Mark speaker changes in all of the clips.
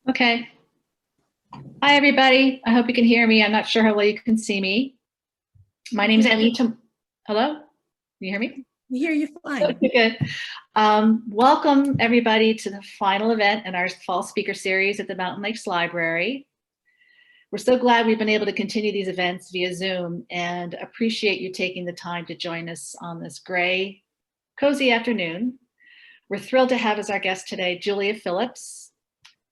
Speaker 1: Okay. Hi, everybody. I hope you can hear me. I'm not sure how well you can see me. My name is Eileen. Hello? Can you hear me?
Speaker 2: We hear you fine.
Speaker 1: Good. Welcome, everybody, to the final event in our fall speaker series at the Mountain Lakes Library. We're so glad we've been able to continue these events via Zoom and appreciate you taking the time to join us on this gray, cozy afternoon. We're thrilled to have as our guest today, Julia Phillips,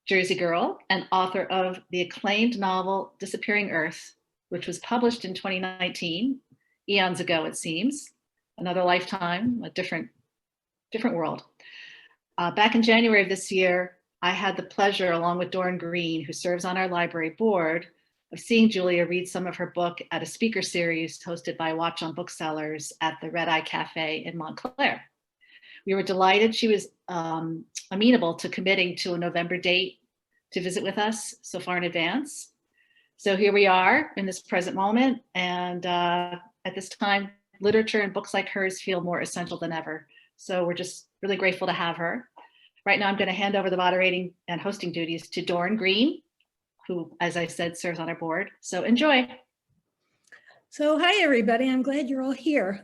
Speaker 1: Jersey girl and author of the acclaimed novel Disappearing Earth, which was published in 2019, eons ago it seems, another lifetime, a different world. Back in January of this year, I had the pleasure, along with Doran Green, who serves on our library board, of seeing Julia read some of her book at a speaker series hosted by Watch on Booksellers at the Red Eye Cafe in Montclair. We were delighted she was amenable to committing to a November date to visit with us so far in advance. So here we are in this present moment. And at this time, literature and books like hers feel more essential than ever. So we're just really grateful to have her. Right now, I'm going to hand over the moderating and hosting duties to Doran Green, who, as I said, serves on our board. So enjoy.
Speaker 2: So hi, everybody. I'm glad you're all here.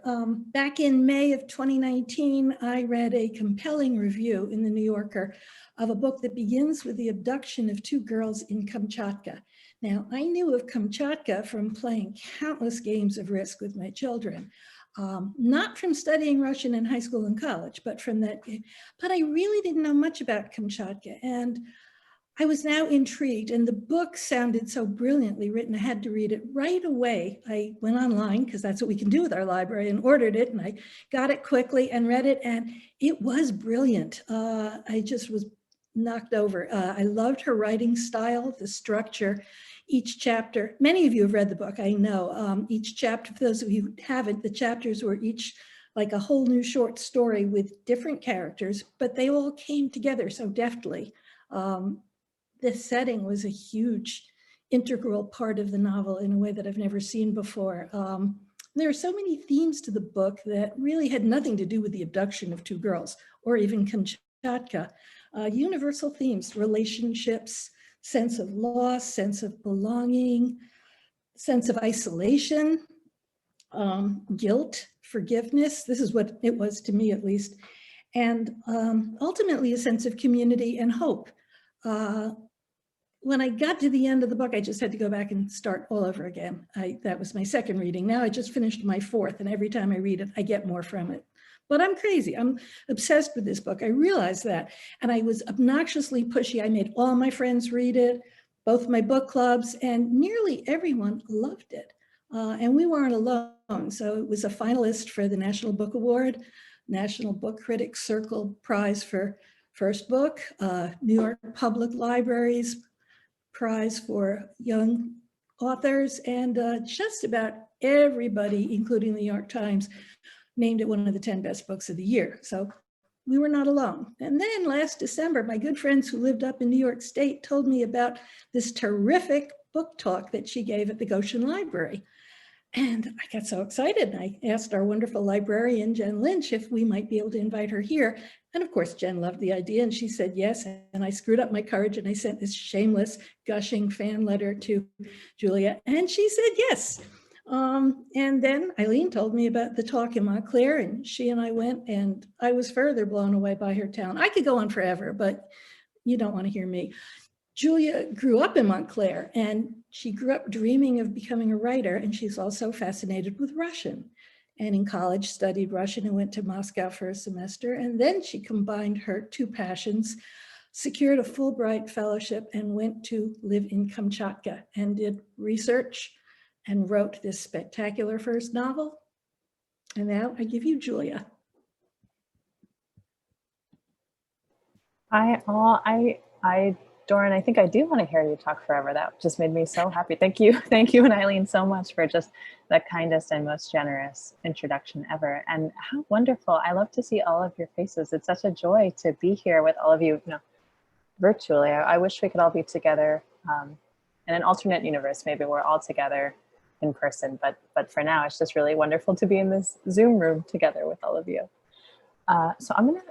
Speaker 2: Back in May of 2019, I read a compelling review in the New Yorker of a book that begins with the abduction of two girls in Kamchatka. Now, I knew of Kamchatka from playing countless games of Risk with my children, not from studying Russian in high school and college, but from that. But I really didn't know much about Kamchatka, and I was now intrigued, and the book sounded so brilliantly written, I had to read it right away. I went online, because that's what we can do with our library, and ordered it, and I got it quickly and read it, and it was brilliant. I just was knocked over. I loved her writing style, the structure, each chapter. Many of you have read the book, I know. Each chapter, for those of you who haven't, the chapters were each like a whole new short story with different characters, but they all came together so deftly. The setting was a huge integral part of the novel in a way that I've never seen before. There are so many themes to the book that really had nothing to do with the abduction of two girls or even Kamchatka. Universal themes, relationships, sense of loss, sense of belonging, sense of isolation, guilt, forgiveness. This is what it was to me, at least. And ultimately a sense of community and hope. When I got to the end of the book, I just had to go back and start all over again. That was my second reading. Now I just finished my fourth, and every time I read it, I get more from it. But I'm crazy. I'm obsessed with this book. I realized that. And I was obnoxiously pushy. I made all my friends read it, both my book clubs, and nearly everyone loved it. And we weren't alone. So it was a finalist for the National Book Award, National Book Critics Circle Prize for First Book, New York Public Libraries Prize for Young Authors, and just about everybody, including the New York Times, named it one of the 10 best books of the year. So we were not alone. And then last December, my good friends who lived up in New York State told me about this terrific book talk that she gave at the Goshen Library. And I got so excited. I asked our wonderful librarian, Jen Lynch, if we might be able to invite her here. And of course, Jen loved the idea and she said yes. And I screwed up my courage and I sent this shameless, gushing fan letter to Julia. And she said yes. And then Eileen told me about the talk in Montclair, and she and I went, and I was further blown away by her talent. I could go on forever, but you don't want to hear me. Julia grew up in Montclair, and she grew up dreaming of becoming a writer, and she's also fascinated with Russian. And in college studied Russian and went to Moscow for a semester. And then she combined her two passions, secured a Fulbright fellowship, and went to live in Kamchatka and did research and wrote this spectacular first novel. And now I give you Julia.
Speaker 3: Hi all. Doran, I think I do want to hear you talk forever. That just made me so happy. Thank you. Thank you and Eileen so much for just the kindest and most generous introduction ever. And how wonderful. I love to see all of your faces. It's such a joy to be here with all of you, virtually. I wish we could all be together in an alternate universe. Maybe we're all together in person, but for now, it's just really wonderful to be in this Zoom room together with all of you. So I'm gonna,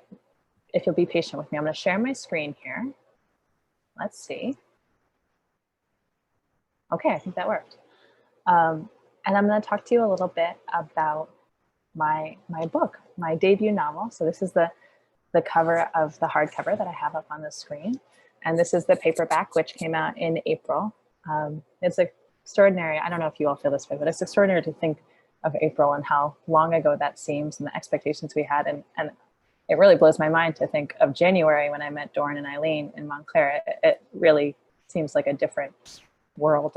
Speaker 3: if you'll be patient with me, I'm gonna share my screen here. Let's see. Okay, I think that worked. And I'm going to talk to you a little bit about my book, my debut novel. So this is the cover of the hardcover that I have up on the screen. And this is the paperback, which came out in April. It's extraordinary. I don't know if you all feel this way, but it's extraordinary to think of April and how long ago that seems and the expectations we had. And it really blows my mind to think of January when I met Doran and Eileen in Montclair. It really seems like a different world,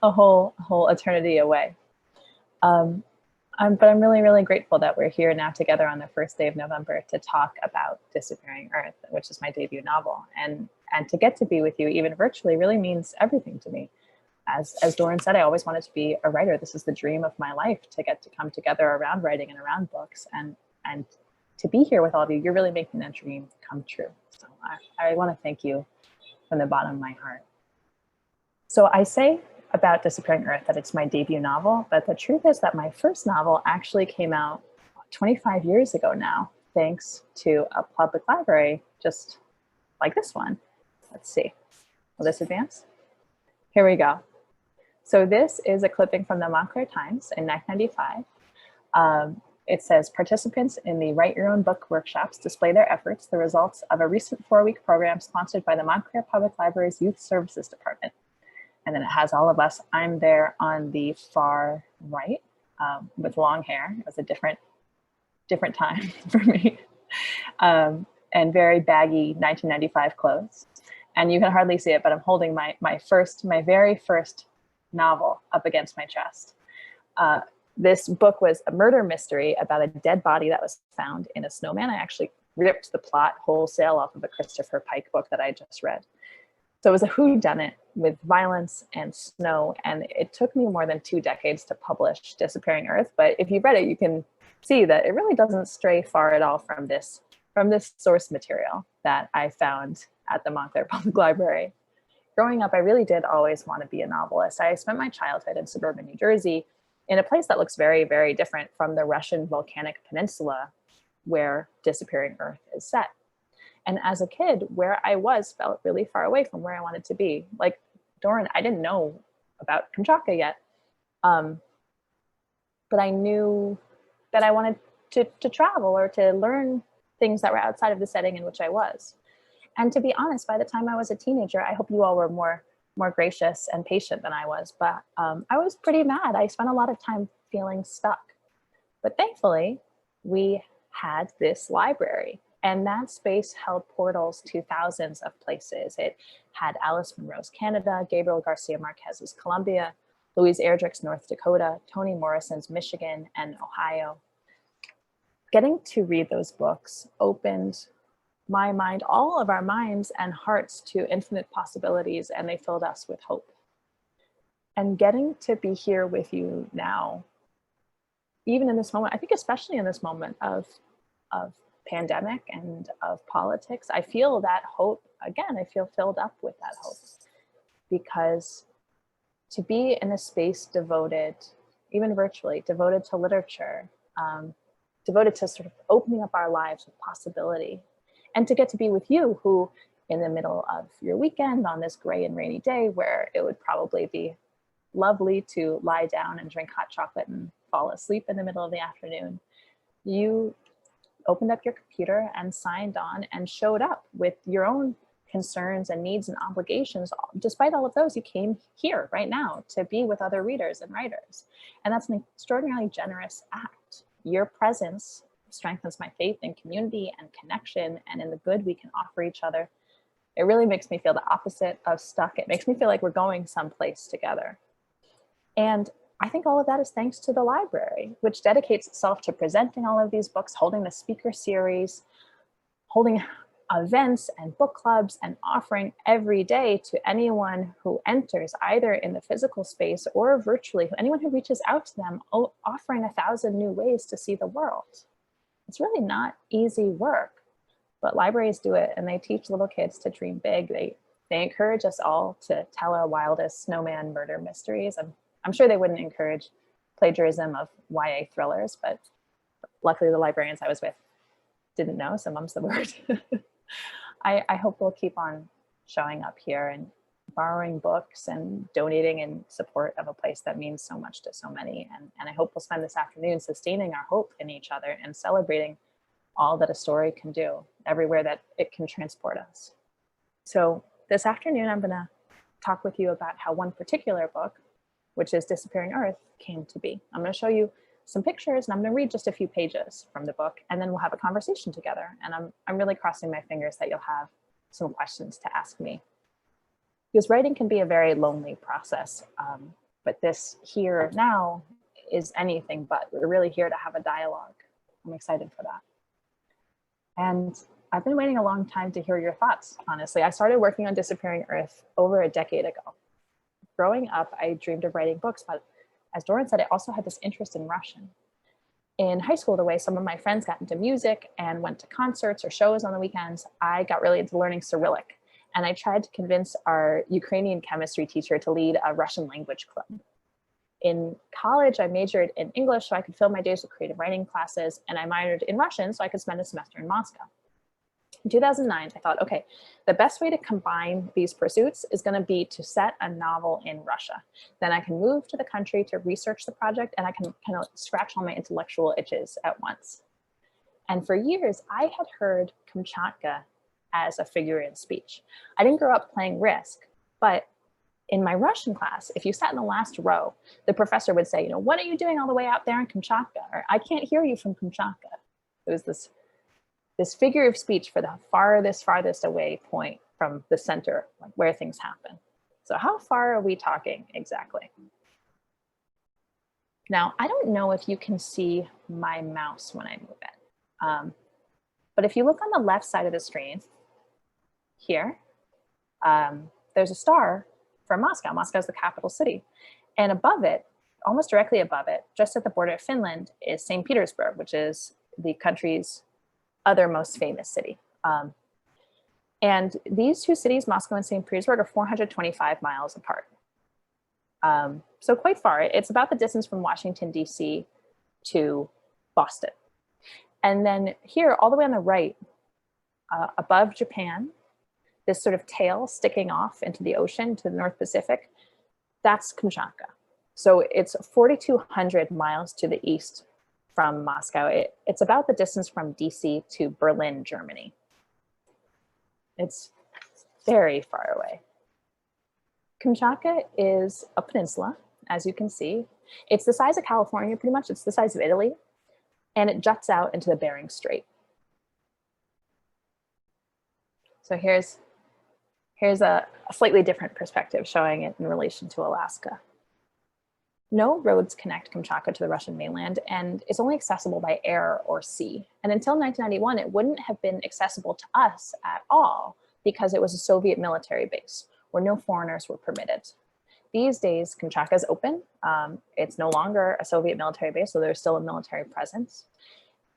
Speaker 3: a whole eternity away. But I'm really, really grateful that we're here now together on the first day of November to talk about Disappearing Earth, which is my debut novel. And to get to be with you, even virtually, really means everything to me. As Doran said, I always wanted to be a writer. This is the dream of my life, to get to come together around writing and around books. And to be here with all of you, you're really making that dream come true. So I want to thank you from the bottom of my heart. So I say about Disappearing Earth that it's my debut novel, but the truth is that my first novel actually came out 25 years ago now, thanks to a public library just like this one. Let's see, will this advance? Here we go. So this is a clipping from the Montclair Times in 1995. It says, participants in the Write Your Own Book workshops display their efforts, the results of a recent 4-week program sponsored by the Montclair Public Library's Youth Services Department. And then it has all of us. I'm there on the far right with long hair. It was a different time for me. And very baggy 1995 clothes. And you can hardly see it, but I'm holding my very first novel up against my chest. This book was a murder mystery about a dead body that was found in a snowman. I actually ripped the plot wholesale off of a Christopher Pike book that I just read. So it was a whodunit with violence and snow, and it took me more than 2 decades to publish Disappearing Earth. But if you read it, you can see that it really doesn't stray far at all from this source material that I found at the Montclair Public Library. Growing up, I really did always want to be a novelist. I spent my childhood in suburban New Jersey in a place that looks very, very different from the Russian volcanic peninsula where Disappearing Earth is set. And as a kid, where I was felt really far away from where I wanted to be. Like Doran, I didn't know about Kimchanka yet, but I knew that I wanted to travel or to learn things that were outside of the setting in which I was. And to be honest, by the time I was a teenager, I hope you all were more gracious and patient than I was, but I was pretty mad. I spent a lot of time feeling stuck. But thankfully, we had this library. And that space held portals to thousands of places. It had Alice Munro's Canada, Gabriel Garcia Marquez's Colombia, Louise Erdrich's North Dakota, Toni Morrison's Michigan and Ohio. Getting to read those books opened my mind, all of our minds and hearts, to infinite possibilities, and they filled us with hope. And getting to be here with you now, even in this moment, I think especially in this moment of pandemic and of politics, I feel that hope again. I feel filled up with that hope, because to be in a space devoted, even virtually, devoted to literature, devoted to sort of opening up our lives with possibility, and to get to be with you, who in the middle of your weekend on this gray and rainy day where it would probably be lovely to lie down and drink hot chocolate and fall asleep in the middle of the afternoon, you opened up your computer and signed on and showed up with your own concerns and needs and obligations. Despite all of those, you came here right now to be with other readers and writers. And that's an extraordinarily generous act. Your presence strengthens my faith in community and connection and in the good we can offer each other. It really makes me feel the opposite of stuck. It makes me feel like we're going someplace together. And I think all of that is thanks to the library, which dedicates itself to presenting all of these books, holding the speaker series, holding events and book clubs, and offering every day to anyone who enters, either in the physical space or virtually, anyone who reaches out to them, offering 1,000 new ways to see the world. It's really not easy work, but libraries do it, and they teach little kids to dream big. They encourage us all to tell our wildest snowman murder mysteries. I'm sure they wouldn't encourage plagiarism of YA thrillers, but luckily the librarians I was with didn't know, so mum's the word. I hope we'll keep on showing up here and borrowing books and donating in support of a place that means so much to so many. And I hope we'll spend this afternoon sustaining our hope in each other and celebrating all that a story can do everywhere that it can transport us. So this afternoon, I'm gonna talk with you about how one particular book, which is Disappearing Earth, came to be. I'm gonna show you some pictures and I'm gonna read just a few pages from the book, and then we'll have a conversation together. And I'm really crossing my fingers that you'll have some questions to ask me. Because writing can be a very lonely process, but this here now is anything but. We're really here to have a dialogue. I'm excited for that. And I've been waiting a long time to hear your thoughts, honestly. I started working on Disappearing Earth over a decade ago. Growing up, I dreamed of writing books, but as Doran said, I also had this interest in Russian. In high school, the way some of my friends got into music and went to concerts or shows on the weekends, I got really into learning Cyrillic. And I tried to convince our Ukrainian chemistry teacher to lead a Russian language club. In college, I majored in English so I could fill my days with creative writing classes, and I minored in Russian so I could spend a semester in Moscow. In 2009, I thought, okay, the best way to combine these pursuits is going to be to set a novel in Russia. Then I can move to the country to research the project, and I can kind of scratch all my intellectual itches at once. And for years, I had heard Kimchanka as a figure in speech. I didn't grow up playing Risk, but in my Russian class, if you sat in the last row, the professor would say, what are you doing all the way out there in Kimchanka? Or I can't hear you from Kimchanka. It was this figure of speech for the farthest away point from the center, like where things happen. So how far are we talking exactly? Now, I don't know if you can see my mouse when I move it. But if you look on the left side of the screen here, there's a star for Moscow. Moscow is the capital city. And above it, almost directly above it, just at the border of Finland, is St. Petersburg, which is the country's other most famous city. And these two cities, Moscow and St. Petersburg, are 425 miles apart. So quite far. It's about the distance from Washington, D.C. to Boston. And then here, all the way on the right, above Japan, this sort of tail sticking off into the ocean to the North Pacific, that's Kimchanka. So it's 4,200 miles to the east from Moscow. It's about the distance from DC to Berlin, Germany. It's very far away. Kimchanka is a peninsula, as you can see. It's the size of California, pretty much. It's the size of Italy, and it juts out into the Bering Strait. So here's a slightly different perspective showing it in relation to Alaska. No roads connect Kimchanka to the Russian mainland, and it's only accessible by air or sea. And until 1991, it wouldn't have been accessible to us at all because it was a Soviet military base where no foreigners were permitted. These days, Kimchanka is open. It's no longer a Soviet military base, so there's still a military presence.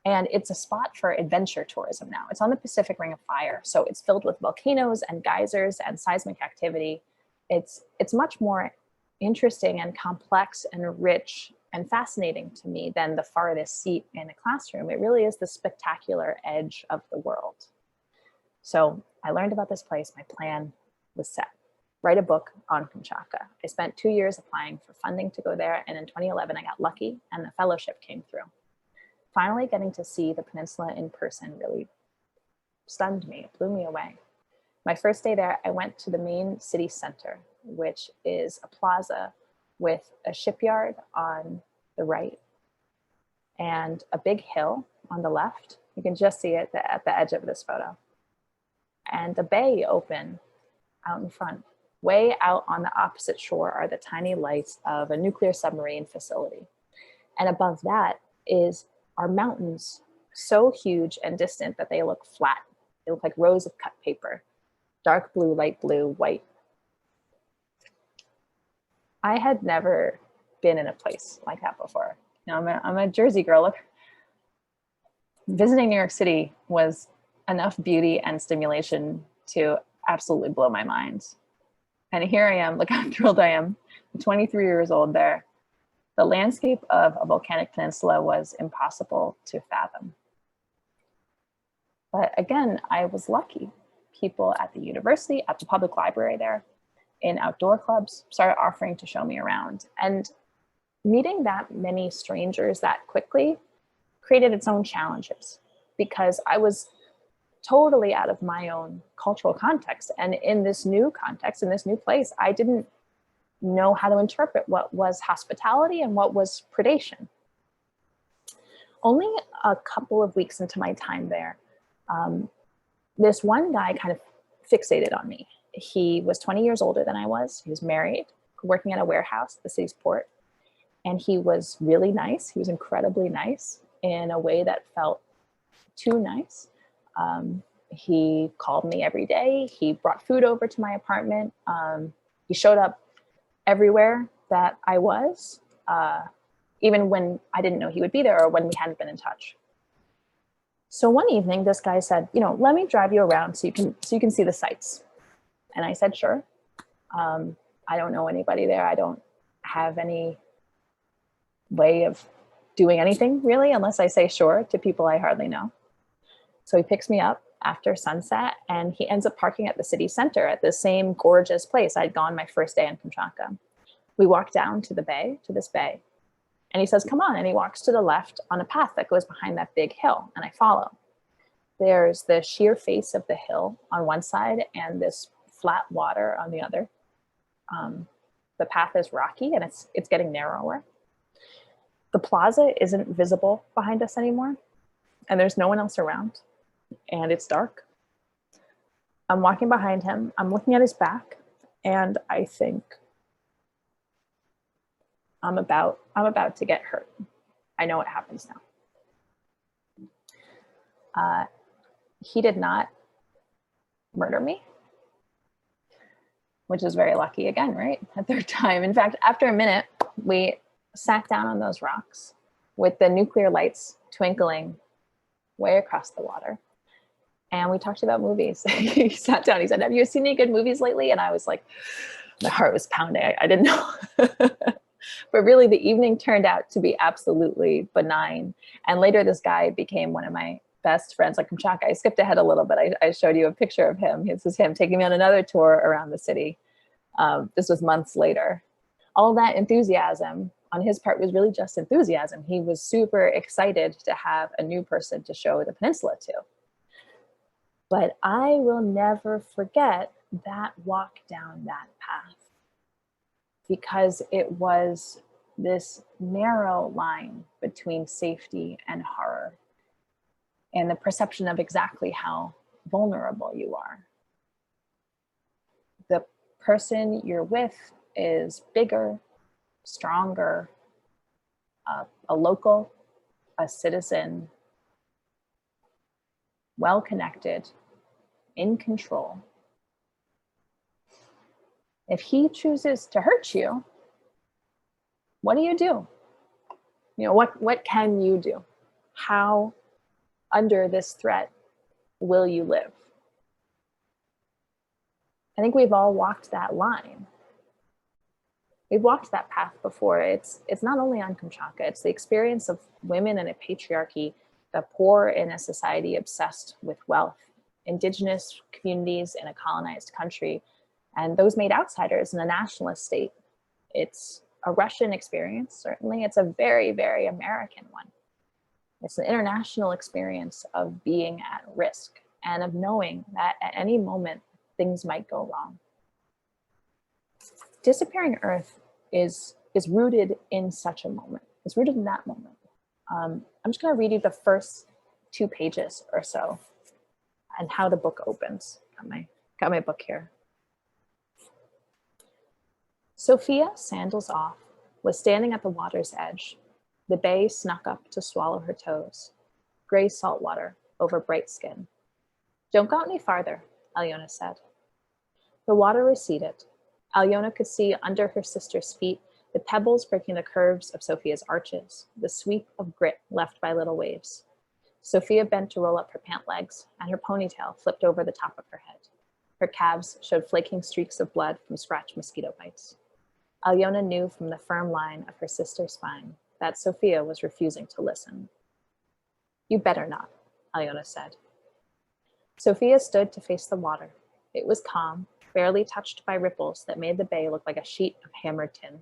Speaker 3: And it's a spot for adventure tourism now. It's on the Pacific Ring of Fire, so it's filled with volcanoes and geysers and seismic activity. It's much more interesting and complex and rich and fascinating to me than the farthest seat in a classroom. It really is the spectacular edge of the world. So I learned about this place. My plan was set. Write a book on Kimchanka. I spent 2 years applying for funding to go there, and in 2011 I got lucky and the fellowship came through. Finally getting to see the peninsula in person really stunned me, it blew me away. My first day there, I went to the main city center, which is a plaza with a shipyard on the right and a big hill on the left. You can just see it at the edge of this photo. And the bay open out in front. Way out on the opposite shore are the tiny lights of a nuclear submarine facility. And above that are mountains so huge and distant that they look flat. They look like rows of cut paper. Dark blue, light blue, white. I had never been in a place like that before. I'm a Jersey girl. Look, visiting New York City was enough beauty and stimulation to absolutely blow my mind. And here I am, look how thrilled I am. I'm 23 years old there. The landscape of a volcanic peninsula was impossible to fathom. But again, I was lucky. people at the university, at the public library there, in outdoor clubs, started offering to show me around. And meeting that many strangers that quickly created its own challenges, because I was totally out of my own cultural context. And in this new context, in this new place, I didn't know how to interpret what was hospitality and what was predation. Only a couple of weeks into my time there, this one guy kind of fixated on me. He was 20 years older than I was. He was married, working at a warehouse at the city's port. And he was really nice. He was incredibly nice in a way that felt too nice. He called me every day. He brought food over to my apartment. He showed up everywhere that I was, even when I didn't know he would be there or when we hadn't been in touch. So one evening, this guy said, let me drive you around so you can see the sights. And I said, sure. I don't know anybody there. I don't have any way of doing anything really, unless I say sure to people I hardly know. So he picks me up after sunset and he ends up parking at the city center at the same gorgeous place I'd gone my first day in Kimchanka. We walk down to this bay, and he says, come on. And he walks to the left on a path that goes behind that big hill, and I follow. There's the sheer face of the hill on one side and this flat water on the other. The path is rocky and it's getting narrower. The plaza isn't visible behind us anymore, and there's no one else around, and it's dark. I'm walking behind him. I'm looking at his back, and I think I'm about to get hurt. I know what happens now. He did not murder me, which is very lucky again, right? A third time. In fact, after a minute, we sat down on those rocks with the nuclear lights twinkling way across the water. And we talked about movies. He sat down, he said, have you seen any good movies lately? And I was like, my heart was pounding. I didn't know. But really the evening turned out to be absolutely benign. And later this guy became one of my best friends, like Kimchanka. I skipped ahead a little bit. I showed you a picture of him. This is him taking me on another tour around the city. This was months later. All that enthusiasm on his part was really just enthusiasm. He was super excited to have a new person to show the peninsula to. But I will never forget that walk down that path, because it was this narrow line between safety and horror, and the perception of exactly how vulnerable you are. The person you're with is bigger, stronger, a local, a citizen, well-connected, in control. If he chooses to hurt you, what do you do? What can you do? How, under this threat, will you live? I think we've all walked that line. We've walked that path before. It's not only on Kimchanka, it's the experience of women in a patriarchy, the poor in a society obsessed with wealth, indigenous communities in a colonized country, and those made outsiders in a nationalist state. It's a Russian experience, certainly. It's a very, very American one. It's an international experience of being at risk and of knowing that at any moment things might go wrong. Disappearing Earth is rooted in such a moment. It's rooted in that moment. I'm just going to read you the first 2 pages or so and how the book opens. Got my book here. Sophia, sandals off, was standing at the water's edge. The bay snuck up to swallow her toes. Gray salt water over bright skin. Don't go any farther, Alyona said. The water receded. Alyona could see under her sister's feet the pebbles breaking the curves of Sophia's arches, the sweep of grit left by little waves. Sophia bent to roll up her pant legs, and her ponytail flipped over the top of her head. Her calves showed flaking streaks of blood from scratched mosquito bites. Alyona knew from the firm line of her sister's spine that Sophia was refusing to listen. You better not, Alyona said. Sophia stood to face the water. It was calm, barely touched by ripples that made the bay look like a sheet of hammered tin.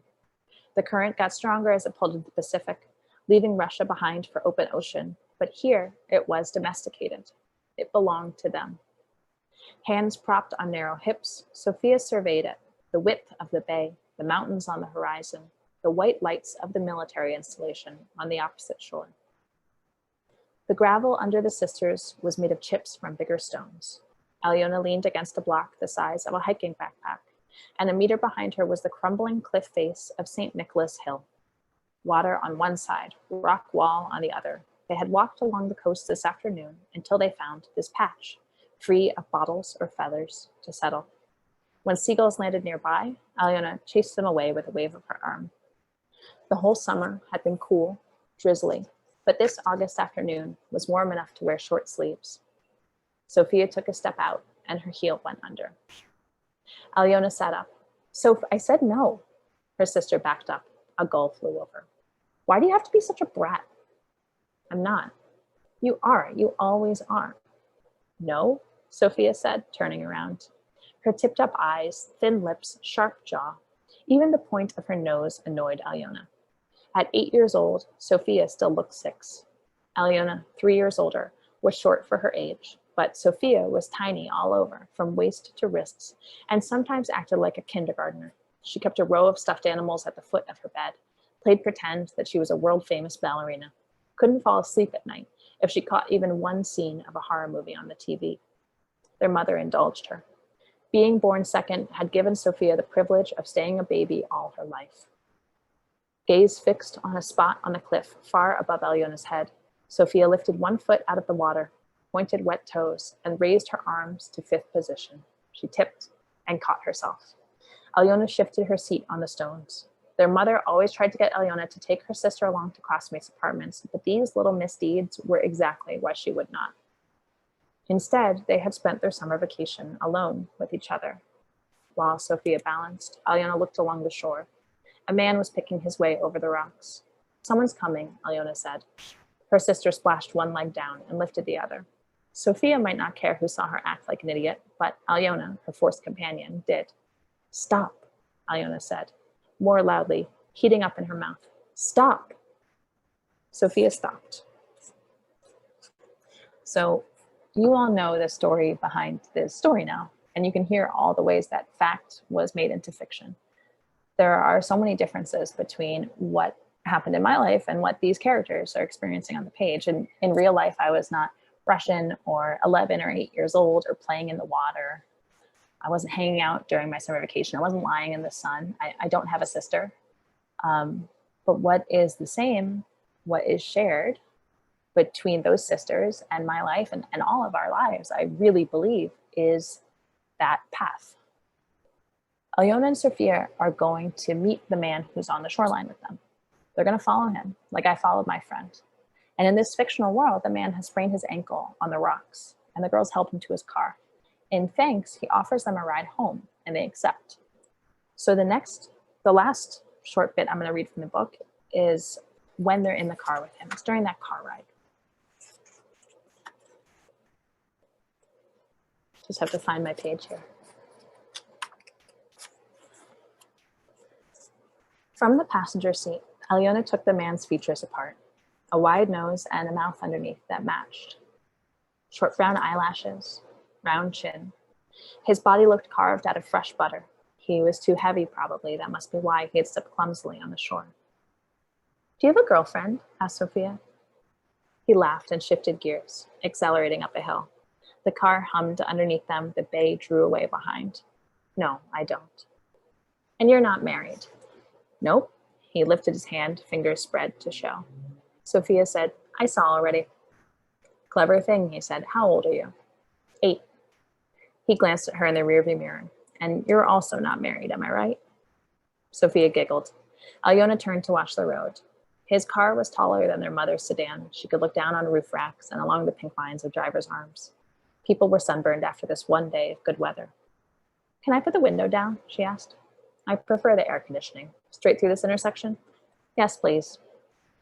Speaker 3: The current got stronger as it pulled into the Pacific, leaving Russia behind for open ocean, but here it was domesticated. It belonged to them. Hands propped on narrow hips, Sophia surveyed it, the width of the bay, the mountains on the horizon, the white lights of the military installation on the opposite shore. The gravel under the sisters was made of chips from bigger stones. Alyona leaned against a block the size of a hiking backpack, and a meter behind her was the crumbling cliff face of St. Nicholas Hill. Water on one side, rock wall on the other. They had walked along the coast this afternoon until they found this patch, free of bottles or feathers, to settle. When seagulls landed nearby, Alyona chased them away with a wave of her arm. The whole summer had been cool, drizzly, but this August afternoon was warm enough to wear short sleeves. Sophia took a step out, and her heel went under. Alyona sat up. "Soph, I said no." Her sister backed up. A gull flew over. "Why do you have to be such a brat?" "I'm not." "You are. You always are." "No," Sophia said, turning around. Her tipped-up eyes, thin lips, sharp jaw. Even the point of her nose annoyed Alyona. At 8 years old, Sophia still looked 6. Alyona, 3 years older, was short for her age, but Sophia was tiny all over, from waist to wrists, and sometimes acted like a kindergartner. She kept a row of stuffed animals at the foot of her bed, played pretend that she was a world-famous ballerina, couldn't fall asleep at night if she caught even one scene of a horror movie on the TV. Their mother indulged her. Being born second had given Sophia the privilege of staying a baby all her life. Gaze fixed on a spot on the cliff far above Alyona's head, Sophia lifted one foot out of the water, pointed wet toes, and raised her arms to 5th position. She tipped and caught herself. Alyona shifted her seat on the stones. Their mother always tried to get Alyona to take her sister along to classmates' apartments, but these little misdeeds were exactly why she would not. Instead, they had spent their summer vacation alone with each other. While Sophia balanced, Alyona looked along the shore. A man was picking his way over the rocks. "Someone's coming," Alyona said. Her sister splashed one leg down and lifted the other. Sophia might not care who saw her act like an idiot, but Alyona, her forced companion, did. "Stop," Alyona said, more loudly, heating up in her mouth. "Stop." Sophia stopped. So you all know the story behind this story now, and you can hear all the ways that fact was made into fiction. There are so many differences between what happened in my life and what these characters are experiencing on the page. And in real life, I was not Russian or 11 or 8 years old or playing in the water. I wasn't hanging out during my summer vacation. I wasn't lying in the sun. I don't have a sister. But what is the same, what is shared between those sisters and my life and all of our lives, I really believe, is that path. Alyona and Sophia are going to meet the man who's on the shoreline with them. They're going to follow him, like I followed my friend. And in this fictional world, the man has sprained his ankle on the rocks, and the girls help him to his car. In thanks, he offers them a ride home, and they accept. So the last short bit I'm going to read from the book is when they're in the car with him. It's during that car ride. Just have to find my page here. From the passenger seat, Alyona took the man's features apart. A wide nose and a mouth underneath that matched. Short brown eyelashes, round chin. His body looked carved out of fresh butter. He was too heavy, probably. That must be why he had stepped clumsily on the shore. "Do you have a girlfriend?" asked Sophia. He laughed and shifted gears, accelerating up a hill. The car hummed underneath them. The bay drew away behind. "No, I don't." "And you're not married?" "Nope." He lifted his hand, fingers spread to show. Sophia said, "I saw already." "Clever thing," he said. "How old are you?" 8. He glanced at her in the rearview mirror. "And you're also not married, am I right?" Sophia giggled. Alyona turned to watch the road. His car was taller than their mother's sedan. She could look down on roof racks and along the pink lines of drivers' arms. People were sunburned after this one day of good weather. "Can I put the window down?" she asked. "I prefer the air conditioning. Straight through this intersection?" "Yes, please."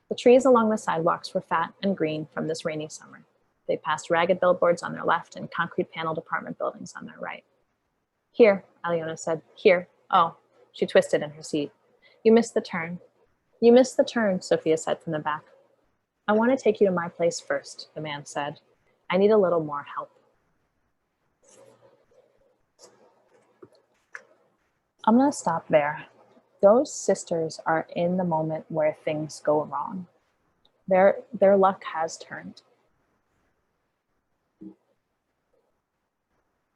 Speaker 3: The trees along the sidewalks were fat and green from this rainy summer. They passed ragged billboards on their left and concrete paneled apartment buildings on their right. Here, Aliona said, here. Oh, she twisted in her seat. You missed the turn. You missed the turn, Sophia said from the back. I want to take you to my place first, the man said. I need a little more help. I'm going to stop there. Those sisters are in the moment where things go wrong. Their luck has turned.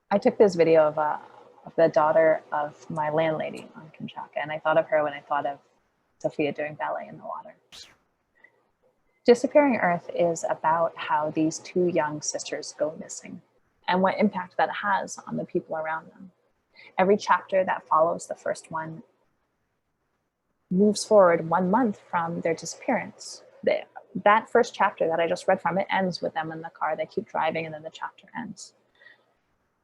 Speaker 3: I took this video of the daughter of my landlady on Kimchanka, and I thought of her when I thought of Sophia doing ballet in the water. Disappearing Earth is about how these two young sisters go missing and what impact that has on the people around them. Every chapter that follows the first one moves forward 1 month from their disappearance. That first chapter that I just read from, it ends with them in the car. They keep driving and then the chapter ends.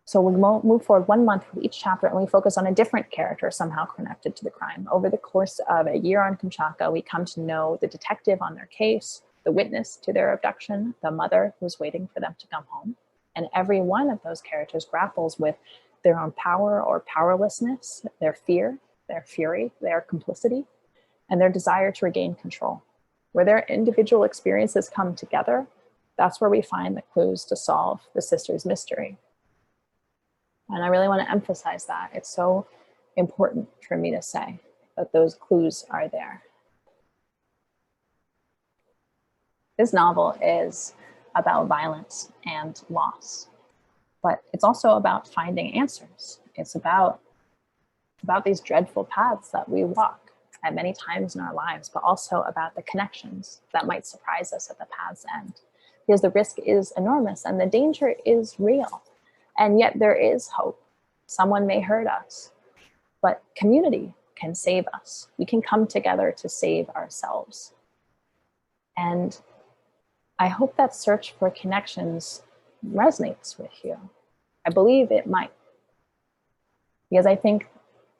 Speaker 3: So we move forward 1 month with each chapter and we focus on a different character somehow connected to the crime. Over the course of a year on Kimchanka, we come to know the detective on their case, the witness to their abduction, the mother who's waiting for them to come home. And every one of those characters grapples with their own power or powerlessness, their fear, their fury, their complicity, and their desire to regain control. Where their individual experiences come together, that's where we find the clues to solve the sisters' mystery. And I really want to emphasize that. It's so important for me to say that those clues are there. This novel is about violence and loss, but it's also about finding answers. It's about these dreadful paths that we walk at many times in our lives, but also about the connections that might surprise us at the path's end. Because the risk is enormous and the danger is real. And yet there is hope. Someone may hurt us, but community can save us. We can come together to save ourselves. And I hope that search for connections resonates with you. I believe it might, because I think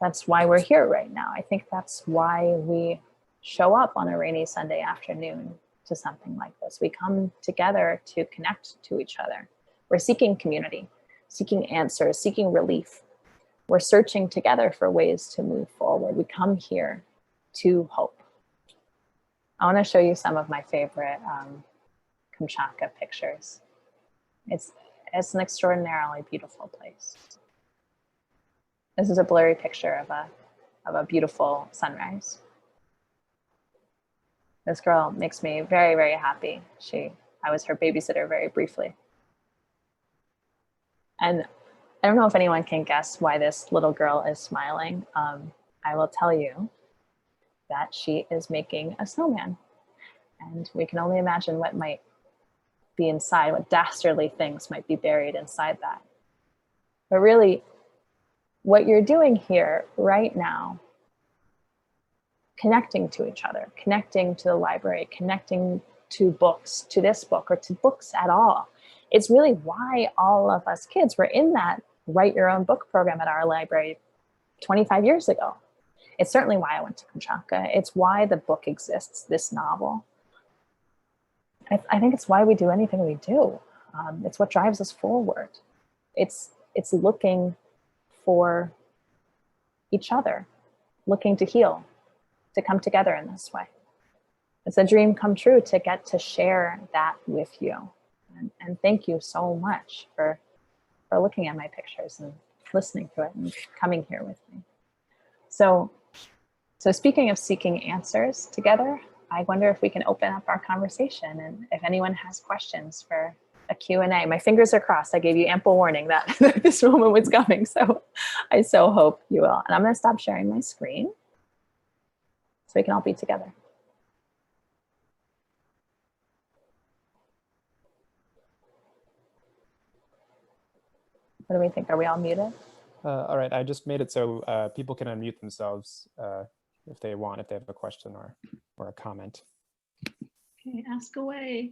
Speaker 3: that's why we're here right now. I think that's why we show up on a rainy Sunday afternoon to something like this. We come together to connect to each other. We're seeking community, seeking answers, seeking relief. We're searching together for ways to move forward. We come here to hope. I want to show you some of my favorite Kimchanka pictures. It's an extraordinarily beautiful place. This is a blurry picture of a beautiful sunrise. This girl makes me very, very happy. I was her babysitter very briefly. And I don't know if anyone can guess why this little girl is smiling. I will tell you that she is making a snowman. And we can only imagine what might be inside, what dastardly things might be buried inside that. But really, what you're doing here right now, connecting to each other, connecting to the library, connecting to books, to this book, or to books at all. It's really why all of us kids were in that Write Your Own Book program at our library 25 years ago. It's certainly why I went to Kimchanka. It's why the book exists, this novel. I think it's why we do anything we do. It's what drives us forward. It's looking for each other, looking to heal, to come together in this way. It's a dream come true to get to share that with you. And thank you so much for looking at my pictures and listening to it and coming here with me. So speaking of seeking answers together, I wonder if we can open up our conversation and if anyone has questions for a Q&A. My fingers are crossed. I gave you ample warning that this moment was coming. So I so hope you will. And I'm going to stop sharing my screen so we can all be together. What do we think? Are we all muted?
Speaker 4: All right, I just made it so people can unmute themselves if they want, if they have a question or a comment.
Speaker 1: Okay, ask away.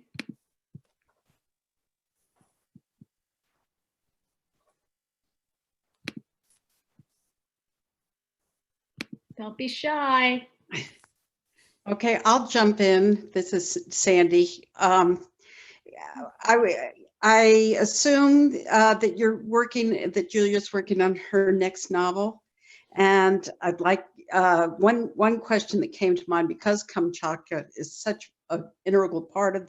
Speaker 1: Don't be shy.
Speaker 5: Okay, I'll jump in. This is Sandy. I assume that Julia's working on her next novel. And I'd like, one question that came to mind, because Kimchanka is such an integral part of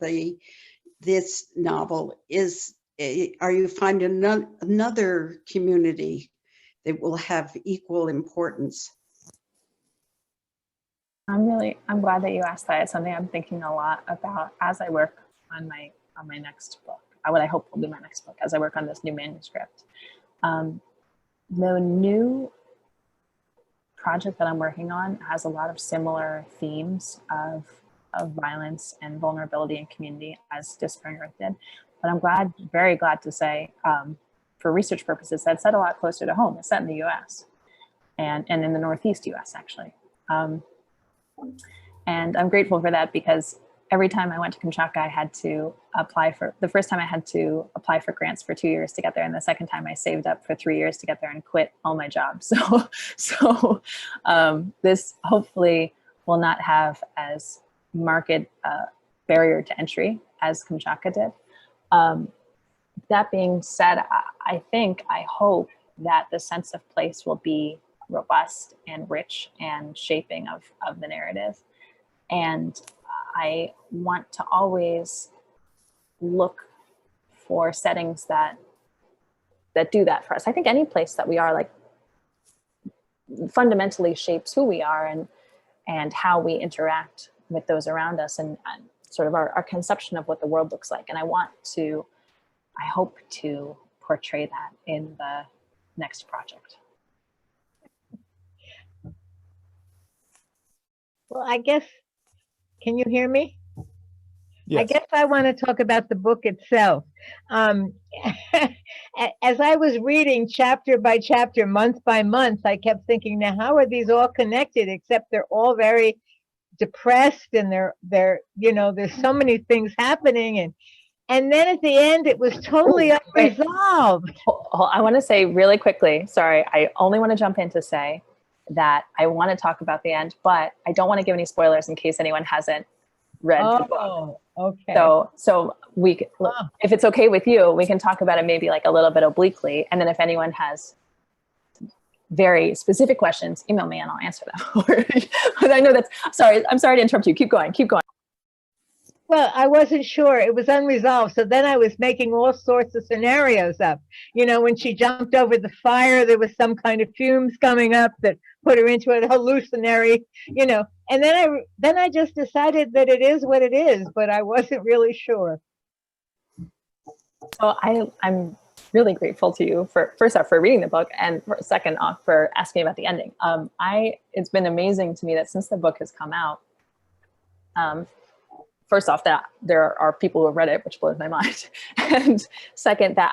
Speaker 5: this novel, are you finding another community that will have equal importance?
Speaker 3: I'm glad that you asked that. It's something I'm thinking a lot about as I work on my next book. What I hope will be my next book as I work on this new manuscript. The new project that I'm working on has a lot of similar themes of violence and vulnerability in community as Disappearing Earth did. But I'm very glad to say, for research purposes, that's set a lot closer to home. It's set in the US and in the Northeast US, actually. And I'm grateful for that, because every time I went to Kimchanka, I had to the first time I had to apply for grants for 2 years to get there. And the second time I saved up for 3 years to get there and quit all my jobs. So this hopefully will not have as marked barrier to entry as Kimchanka did. That being said, I hope that the sense of place will be robust and rich and shaping of the narrative. And I want to always look for settings that do that for us. I think any place that we are, like, fundamentally shapes who we are and how we interact with those around us, and sort of our conception of what the world looks like. And I hope to portray that in the next project.
Speaker 6: Well, I guess, can you hear me?
Speaker 4: Yes.
Speaker 6: I guess I want to talk about the book itself. As I was reading chapter by chapter, month by month, I kept thinking, now how are these all connected, except they're all very depressed, and they're there's so many things happening, and then at the end it was totally unresolved.
Speaker 3: I want to say really quickly, sorry, I only want to jump in to say that I want to talk about the end, but I don't want to give any spoilers in case anyone hasn't read the book.
Speaker 6: Oh, okay.
Speaker 3: So if it's okay with you, we can talk about it maybe like a little bit obliquely, and then if anyone has very specific questions, email me and I'll answer them. But I know I'm sorry to interrupt you. Keep going.
Speaker 6: Well, I wasn't sure. It was unresolved. So then I was making all sorts of scenarios up. When she jumped over the fire, there was some kind of fumes coming up that put her into a hallucinatory, and then I just decided that it is what it is, but I wasn't really sure.
Speaker 3: So I'm really grateful to you first off for reading the book, and second off for asking about the ending. It's been amazing to me that since the book has come out, first off, that there are people who have read it, which blows my mind. And second, that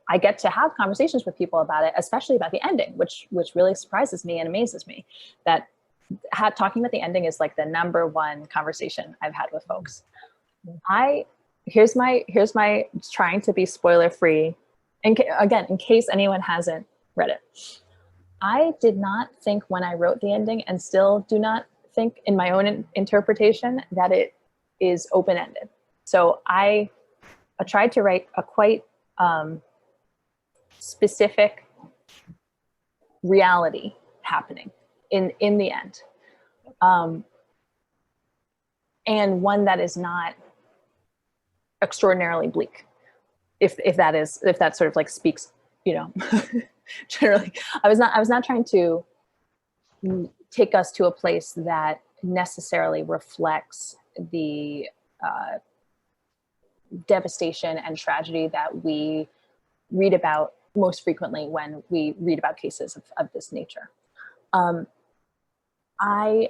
Speaker 3: I get to have conversations with people about it, especially about the ending, which really surprises me and amazes me. That talking about the ending is like the #1 conversation I've had with folks. Here's my trying to be spoiler free. And again, in case anyone hasn't read it, I did not think when I wrote the ending, and still do not think in my own interpretation, that it is open-ended. So I tried to write a quite specific reality happening in the end, and one that is not extraordinarily bleak, if that sort of like speaks, generally. I was not trying to take us to a place that necessarily reflects the devastation and tragedy that we read about most frequently when we read about cases of this nature. I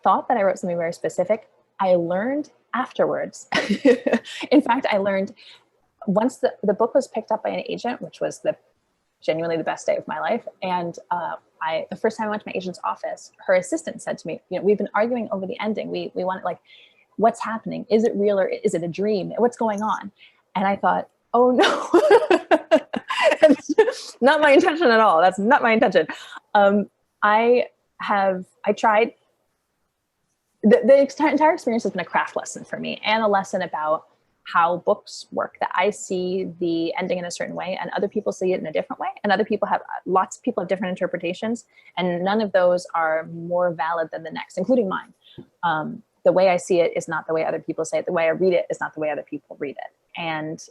Speaker 3: thought that I wrote something very specific. I learned afterwards. In fact, I learned once the book was picked up by an agent, which was genuinely the best day of my life. And the first time I went to my agent's office, her assistant said to me, we've been arguing over the ending. We want, like, what's happening? Is it real or is it a dream? What's going on? And I thought, oh no, that's not my intention at all. That's not my intention. I tried, the entire experience has been a craft lesson for me, and a lesson about how books work, that I see the ending in a certain way and other people see it in a different way, and lots of people have different interpretations, and none of those are more valid than the next, including mine. The way I see it is not the way other people say it. The way I read it is not the way other people read it. And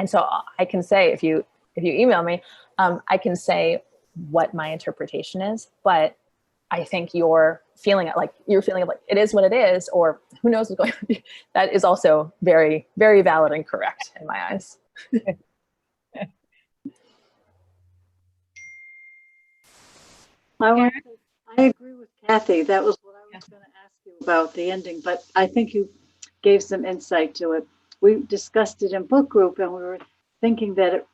Speaker 3: so I can say, if you email me, I can say what my interpretation is, but I think you're feeling it like it is what it is, or who knows what's going on. That is also very, very valid and correct in my eyes.
Speaker 7: I agree with Kathy. That was what I was going to ask you about the ending, but I think you gave some insight to it. We discussed it in book group, and we were thinking that it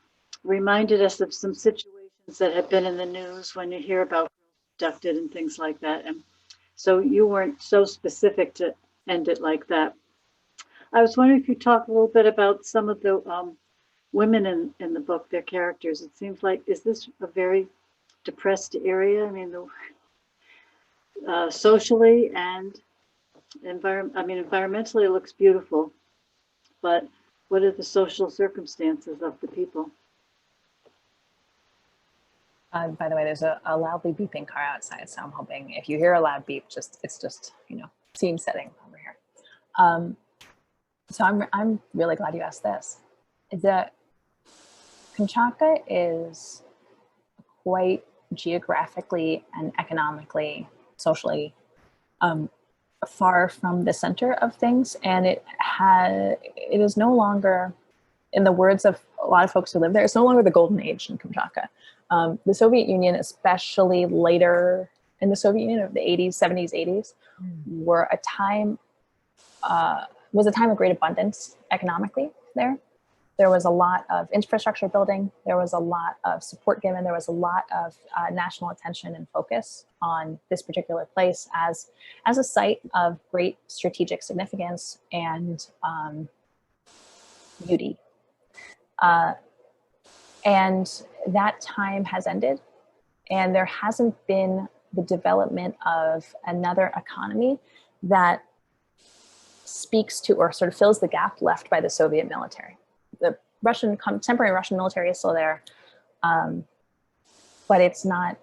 Speaker 7: reminded us of some situations that had been in the news when you hear about abducted and things like that. And so you weren't so specific to end it like that. I was wondering if you talk a little bit about some of the women in the book, their characters. It seems like, is this a very depressed area? I mean, socially and environmentally it looks beautiful, but what are the social circumstances of the people?
Speaker 3: By the way, there's a loudly beeping car outside, so I'm hoping if you hear a loud beep, it's just scene setting over here. So I'm really glad you asked this. The Kimchanka is quite geographically and economically, socially far from the center of things, and it is no longer, in the words of a lot of folks who live there, it's no longer the golden age in Kimchanka. The Soviet Union, especially later in the Soviet Union of the 80s, 70s, 80s, was a time of great abundance economically there. There was a lot of infrastructure building. There was a lot of support given. There was a lot of national attention and focus on this particular place as a site of great strategic significance and beauty. And that time has ended, and there hasn't been the development of another economy that speaks to or sort of fills the gap left by the Soviet military. The contemporary Russian military is still there, but it's not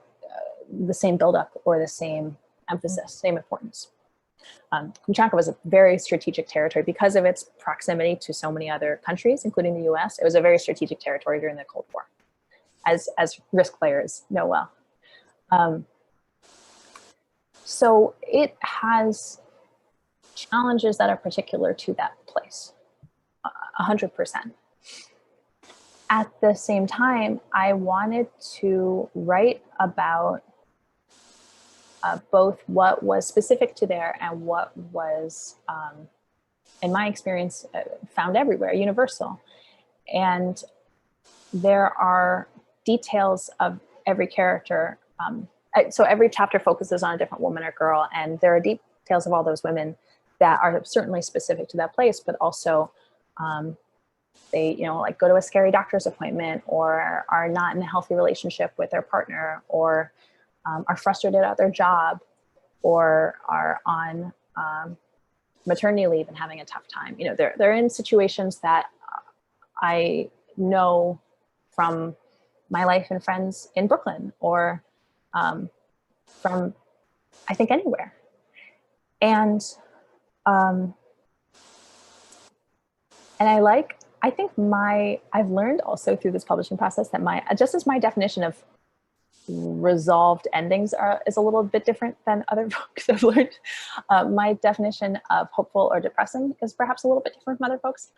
Speaker 3: the same buildup or the same emphasis, same importance. Kimchanka was a very strategic territory because of its proximity to so many other countries, including the US. It was a very strategic territory during the Cold War, as risk players know well. So it has challenges that are particular to that place, 100%. At the same time, I wanted to write about both what was specific to there and what was, in my experience, found everywhere, universal. And there are details of every character. So every chapter focuses on a different woman or girl, and there are details of all those women that are certainly specific to that place, but also they, like go to a scary doctor's appointment, or are not in a healthy relationship with their partner, or are frustrated at their job, or are on maternity leave and having a tough time. They're in situations that I know from my life and friends in Brooklyn, or from, I think, anywhere. And I think I've learned also through this publishing process that just as my definition of resolved endings is a little bit different than other folks have learned, my definition of hopeful or depressing is perhaps a little bit different from other folks.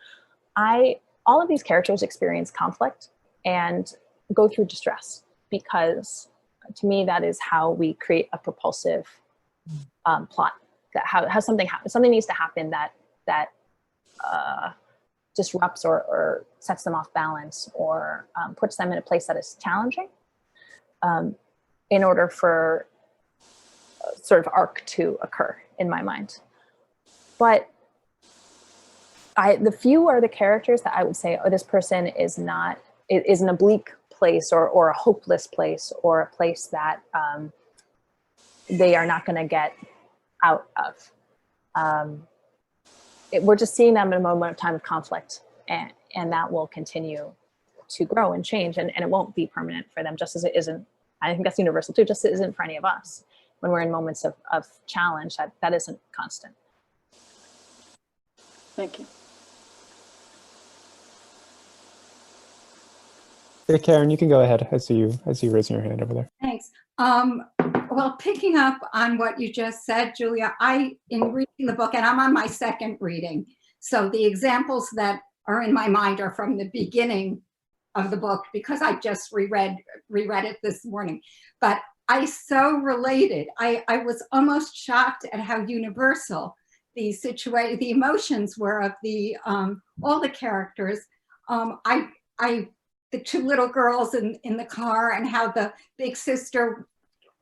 Speaker 3: All of these characters experience conflict and go through distress, because to me, that is how we create a propulsive plot. That how something needs to happen that disrupts or sets them off balance, or puts them in a place that is challenging, in order for a sort of arc to occur in my mind. But the few are the characters that I would say, oh, this person is an oblique place, or a hopeless place, or a place that they are not going to get out of. we're just seeing them in a moment of time of conflict, and that will continue to grow and change, and it won't be permanent for them, just as it isn't. I think that's universal too, just as it isn't for any of us. When we're in moments of challenge, that isn't constant.
Speaker 7: Thank you.
Speaker 4: Hey, Karen, you can go ahead. I see you raising your hand over there.
Speaker 8: Thanks. Well, picking up on what you just said, Julia, in reading the book, and I'm on my second reading, so the examples that are in my mind are from the beginning of the book, because I just reread it this morning. But I so related. I was almost shocked at how universal the emotions were of all the characters. The two little girls in the car, and how the big sister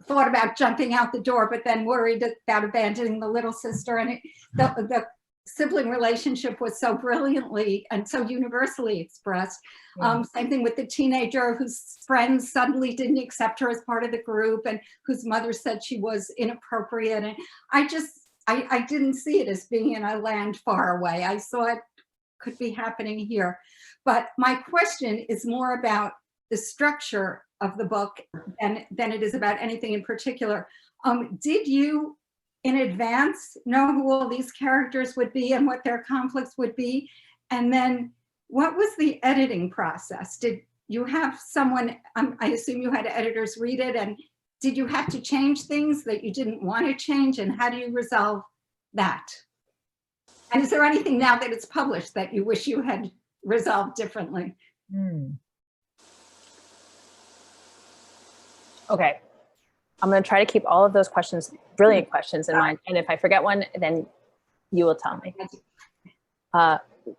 Speaker 8: thought about jumping out the door, but then worried about abandoning the little sister. And the sibling relationship was so brilliantly and so universally expressed. Yeah. Same thing with the teenager whose friends suddenly didn't accept her as part of the group, and whose mother said she was inappropriate. And I didn't see it as being in a land far away. I saw it could be happening here. But my question is more about the structure of the book than it is about anything in particular. Did you, in advance, know who all these characters would be and what their conflicts would be? And then what was the editing process? Did you have someone, I assume you had editors read it, and did you have to change things that you didn't want to change? And how do you resolve that? And is there anything now that it's published that you wish you had resolved differently?
Speaker 3: Okay, I'm going to try to keep all of those questions, brilliant questions, in mind. And if I forget one, then you will tell me.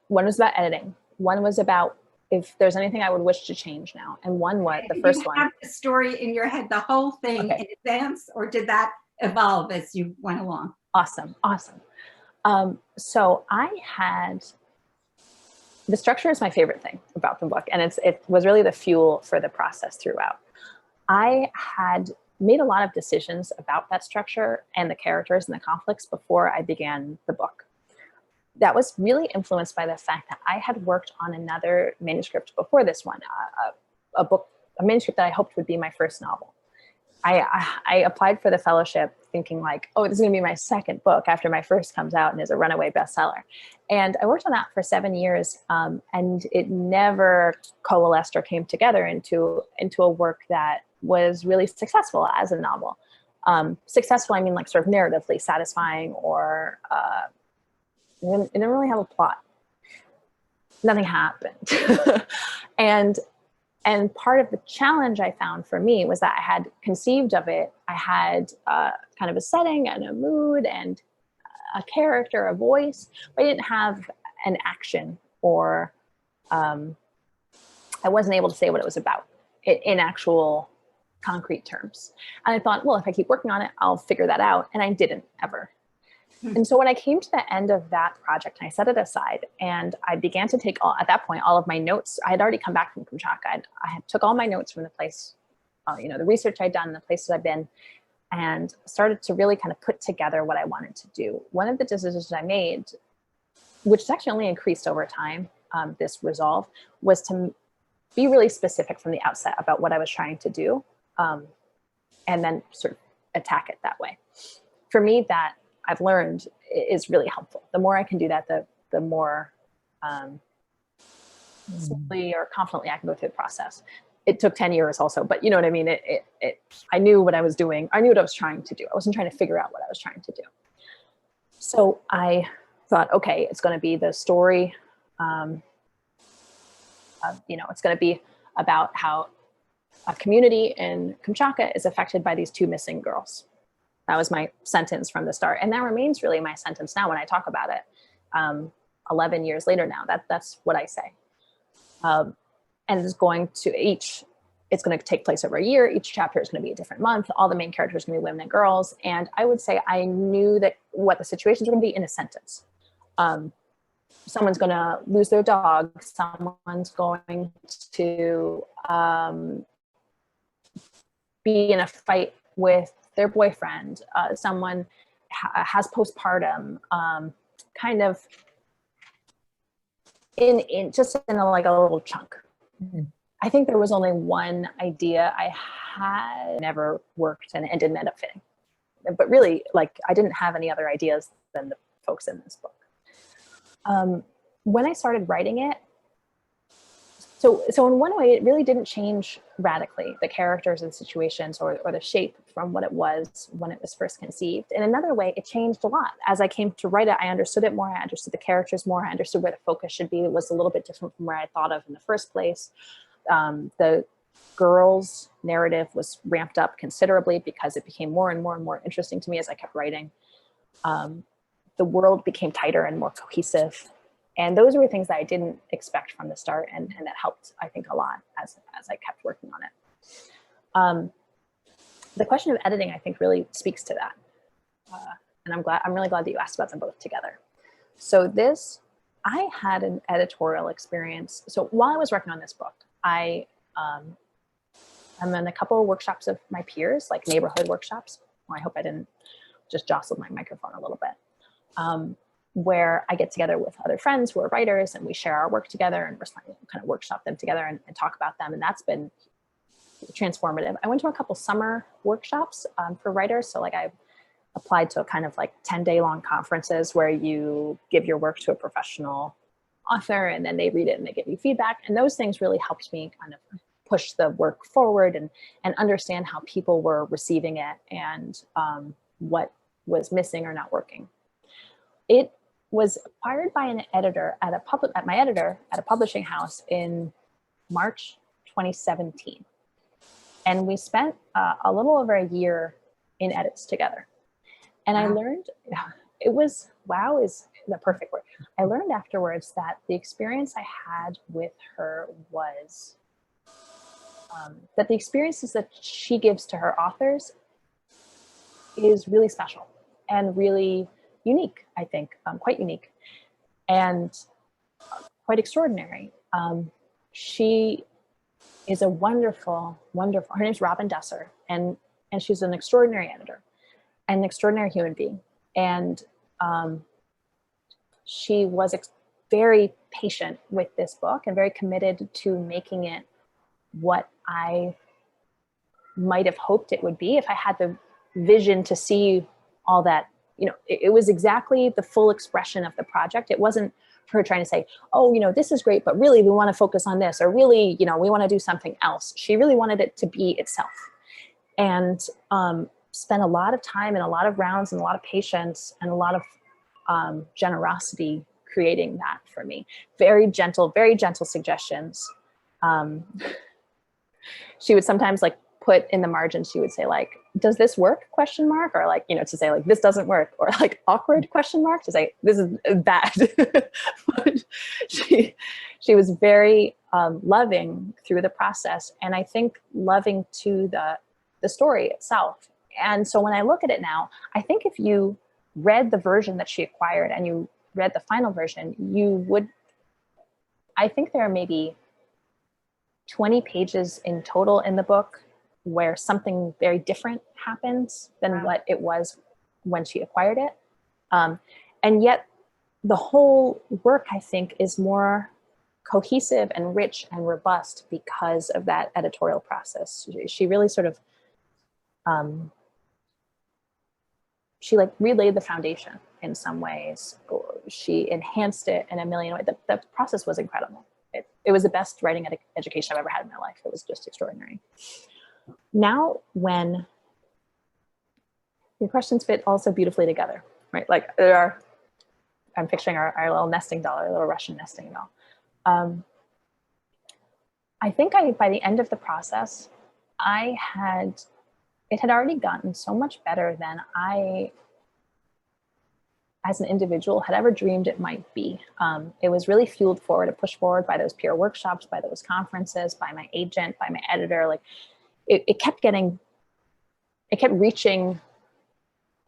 Speaker 3: One was about editing. One was about if there's anything I would wish to change now. And one was the first one.
Speaker 8: Did you have the story in your head, the whole thing in advance, or did that evolve as you went along?
Speaker 3: Awesome. So I had, the structure is my favorite thing about the book, and it was really the fuel for the process throughout. I had made a lot of decisions about that structure and the characters and the conflicts before I began the book. That was really influenced by the fact that I had worked on another manuscript before this one, a manuscript that I hoped would be my first novel. I applied for the fellowship thinking like, oh, this is gonna be my second book after my first comes out and is a runaway bestseller. And I worked on that for 7 years, and it never coalesced or came together into a work that was really successful as a novel. Successful, I mean like sort of narratively satisfying, or it didn't really have a plot. Nothing happened. And part of the challenge I found for me was that I had conceived of it. I had kind of a setting and a mood and a character, a voice, but I didn't have an action, or I wasn't able to say what it was about in actual concrete terms. And I thought, well, if I keep working on it, I'll figure that out. And I didn't ever. And so when I came to the end of that project, I set it aside, and I began to take at that point, all of my notes. I had already come back from Kimchanka. I had took all my notes from the place, the research I'd done, the places I've been, and started to really kind of put together what I wanted to do. One of the decisions I made, which has actually only increased over time, this resolve, was to be really specific from the outset about what I was trying to do, and then sort of attack it that way. For me, that I've learned is really helpful. The more I can do that, the more smoothly or confidently I can go through the process. It took 10 years also, but you know what I mean? I knew what I was doing. I knew what I was trying to do. I wasn't trying to figure out what I was trying to do. So I thought, okay, it's going to be the story. It's going to be about how a community in Kimchanka is affected by these two missing girls. That was my sentence from the start. And that remains really my sentence now when I talk about it. 11 years later now, that's what I say. And it's going to take place over a year. Each chapter is going to be a different month. All the main characters are going to be women and girls. And I would say I knew that what the situations are going to be in a sentence. Someone's going to lose their dog. Someone's going to be in a fight with their boyfriend. Someone has postpartum, kind of in just in like a little chunk.
Speaker 6: Mhm.
Speaker 3: I think there was only one idea I had never worked and didn't end up fitting. But really, like, I didn't have any other ideas than the folks in this book. When I started writing it, so in one way, it really didn't change radically, the characters and situations or the shape from what it was when it was first conceived. In another way, it changed a lot. As I came to write it, I understood it more. I understood the characters more. I understood where the focus should be. It was a little bit different from where I thought of in the first place. The girl's narrative was ramped up considerably because it became more and more and more interesting to me as I kept writing. The world became tighter and more cohesive. And those were things that I didn't expect from the start, and that helped, I think, a lot as I kept working on it. The question of editing, I think, really speaks to that. And I'm really glad that you asked about them both together. So I had an editorial experience. So while I was working on this book, I'm in a couple of workshops of my peers, like neighborhood workshops. Well, I hope I didn't just jostle my microphone a little bit. Where I get together with other friends who are writers, and we share our work together and kind of workshop them together and talk about them. And that's been transformative. I went to a couple summer workshops for writers. So like I applied to kind of like 10-day long conferences where you give your work to a professional author and then they read it and they give you feedback. And those things really helped me kind of push the work forward and understand how people were receiving it and what was missing or not working. It was acquired by an editor at my editor at a publishing house in March 2017. And we spent a little over a year in edits together. And I learned, wow is the perfect word. I learned afterwards that the experience I had with her was that the experiences that she gives to her authors is really special and really unique, I think, quite unique and quite extraordinary. She is a wonderful, her name's Robin Desser, and she's an extraordinary editor and an extraordinary human being. And she was very patient with this book and very committed to making it what I might have hoped it would be if I had the vision to see all that. You know, it was exactly the full expression of the project. It wasn't her trying to say, oh, you know, this is great, but really we want to focus on this, or really, you know, we want to do something else. She really wanted it to be itself, and spent a lot of time and a lot of rounds and a lot of patience and a lot of generosity creating that for me. Very gentle suggestions. She would sometimes like put in the margin, she would say like, does this work ? Or like, you know, to say like, this doesn't work, or like awkward ? To say, this is bad. But she was very loving through the process. And I think loving to the story itself. And so when I look at it now, I think if you read the version that she acquired and you read the final version, I think there are maybe 20 pages in total in the book where something very different happens than what it was when she acquired it. And yet the whole work, I think, is more cohesive and rich and robust because of that editorial process. She really sort of, she like relayed the foundation in some ways. She enhanced it in a million ways. The process was incredible. It was the best writing education I've ever had in my life. It was just extraordinary. Now, when your questions fit also beautifully together, right? Like I'm picturing our little nesting doll, our little Russian nesting doll. I think by the end of the process, it had already gotten so much better than I, as an individual, had ever dreamed it might be. It was really fueled forward, pushed forward by those peer workshops, by those conferences, by my agent, by my editor. Like it kept reaching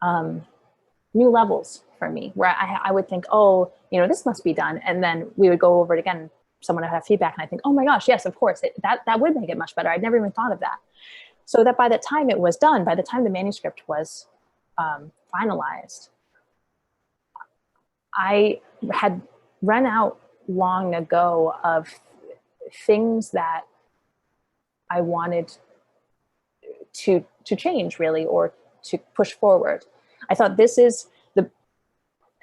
Speaker 3: new levels for me, where I would think, oh, you know, this must be done. And then we would go over it again. Someone would have feedback and I think, oh my gosh, yes, of course, that would make it much better. I'd never even thought of that. So that by the time it was done, by the time the manuscript was finalized, I had run out long ago of things that I wanted to change, really, or to push forward. I thought this is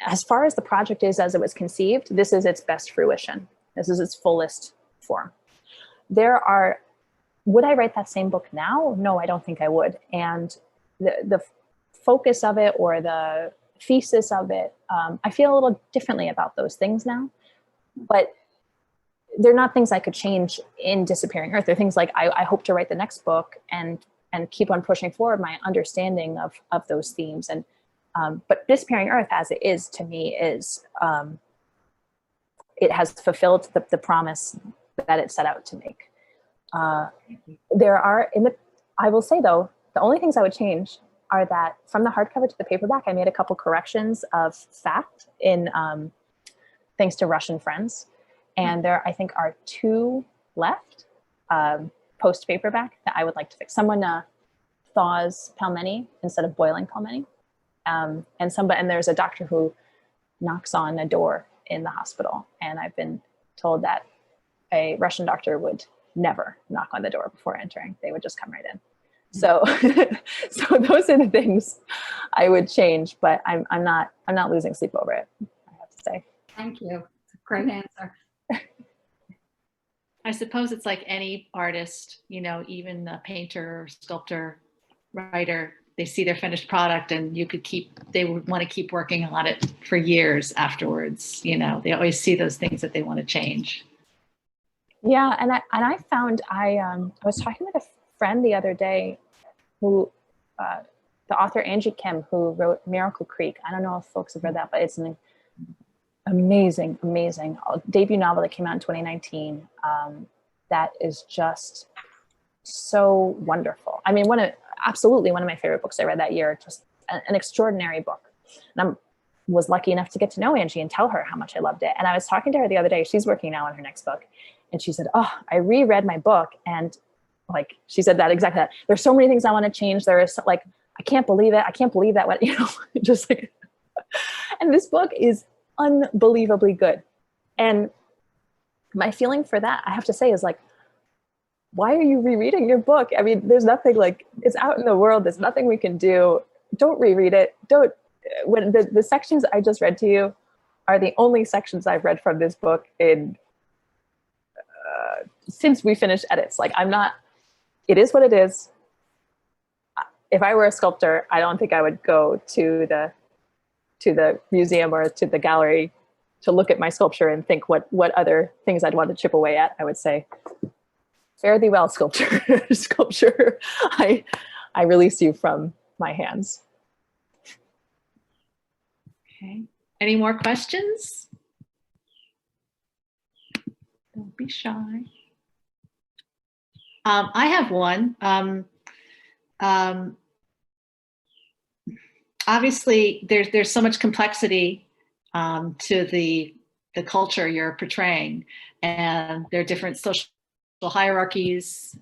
Speaker 3: as far as the project is as it was conceived, this is its best fruition. This is its fullest form. Would I write that same book now? No, I don't think I would. And the focus of it, or the thesis of it, I feel a little differently about those things now, but they're not things I could change in Disappearing Earth. They're things like I hope to write the next book and keep on pushing forward my understanding of those themes. And but Disappearing Earth, as it is to me, is it has fulfilled the promise that it set out to make. There are I will say though, the only things I would change are that from the hardcover to the paperback, I made a couple corrections of fact in thanks to Russian friends. And there, I think, are 2 left post paperback that I would like to fix. Someone thaws pelmeni instead of boiling pelmeni. And there's a doctor who knocks on a door in the hospital. And I've been told that a Russian doctor would never knock on the door before entering. They would just come right in. So, so those are the things I would change, but I'm not losing sleep over it, I have to say.
Speaker 8: Thank you. It's a great answer.
Speaker 1: I suppose it's like any artist, you know, even a painter, or sculptor, writer, they see their finished product and they would want to keep working on it for years afterwards. You know, they always see those things that they want to change.
Speaker 3: Yeah. And I found, I was talking with a friend the other day who, the author Angie Kim, who wrote Miracle Creek. I don't know if folks have read that, but it's an amazing debut novel that came out in 2019. That is just so wonderful. I mean, absolutely one of my favorite books I read that year, just an extraordinary book. And I was lucky enough to get to know Angie and tell her how much I loved it. And I was talking to her the other day, she's working now on her next book. And she said, oh, I reread my book. And like, she said that exactly that. There's so many things I want to change. There is like, I can't believe it. I can't believe that, what, you know, just like, and this book is unbelievably good. And my feeling for that, I have to say, is like, why are you rereading your book? I mean, there's nothing, like, it's out in the world. There's nothing we can do. Don't reread it. When the sections I just read to you are the only sections I've read from this book in since we finished edits. Like, it is what it is. If I were a sculptor, I don't think I would go to the museum or to the gallery to look at my sculpture and think what other things I'd want to chip away at. I would say, fare thee well, sculpture. Sculpture, I release you from my hands.
Speaker 1: Okay. Any more questions? Don't be shy. I have one. Obviously, there's so much complexity to the culture you're portraying, and there are different social hierarchies,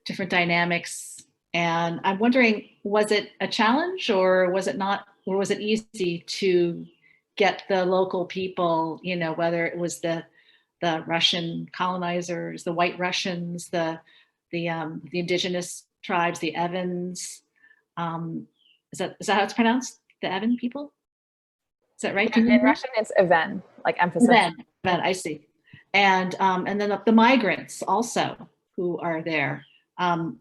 Speaker 1: different dynamics. And I'm wondering, was it a challenge, or was it not, or was it easy to get the local people, you know, whether it was the Russian colonizers, the white Russians, the indigenous tribes, the Evans, is that how it's pronounced? The Evan people? Is that right?
Speaker 3: In Russian, it's Even, like emphasis.
Speaker 1: Even, I see. And then the migrants also who are there.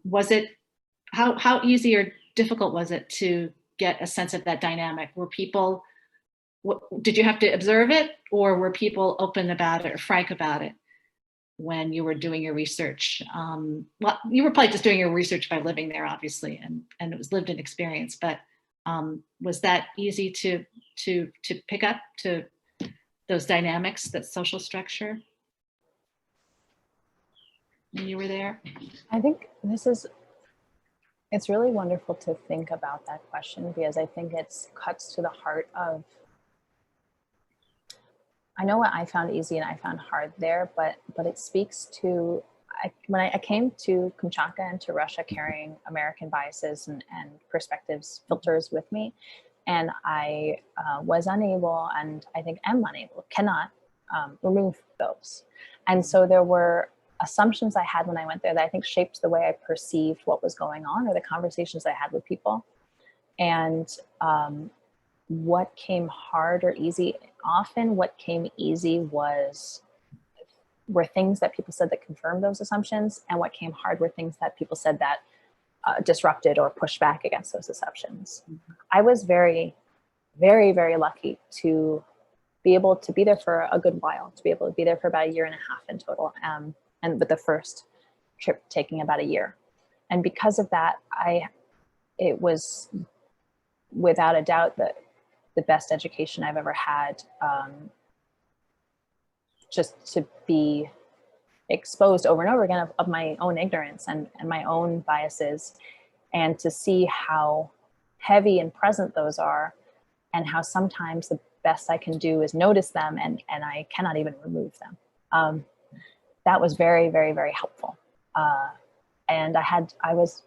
Speaker 1: Was it, how easy or difficult was it to get a sense of that dynamic? Were people, did you have to observe it, or were people open about it or frank about it when you were doing your research? Well, you were probably just doing your research by living there, obviously, and it was lived in experience, but was that easy to pick up, to those dynamics, that social structure when you were there?
Speaker 3: I think it's really wonderful to think about that question, because I think it cuts to the heart of, I know what I found easy and I found hard there, but it speaks to, when I came to Kimchanka and to Russia carrying American biases and perspectives, filters with me, and I was unable, and I think am unable, cannot remove those. And so there were assumptions I had when I went there that I think shaped the way I perceived what was going on or the conversations I had with people. And what came hard or easy, often what came easy were things that people said that confirmed those assumptions, and what came hard were things that people said that disrupted or pushed back against those assumptions. I was very, very, very lucky to be able to be there for a good while, to be able to be there for about 1.5 years in total, and with the first trip taking about 1 year. And because of that, it was without a doubt the best education I've ever had, just to be exposed over and over again of my own ignorance and my own biases, and to see how heavy and present those are, and how sometimes the best I can do is notice them, and I cannot even remove them. That was very, very, very helpful. And I was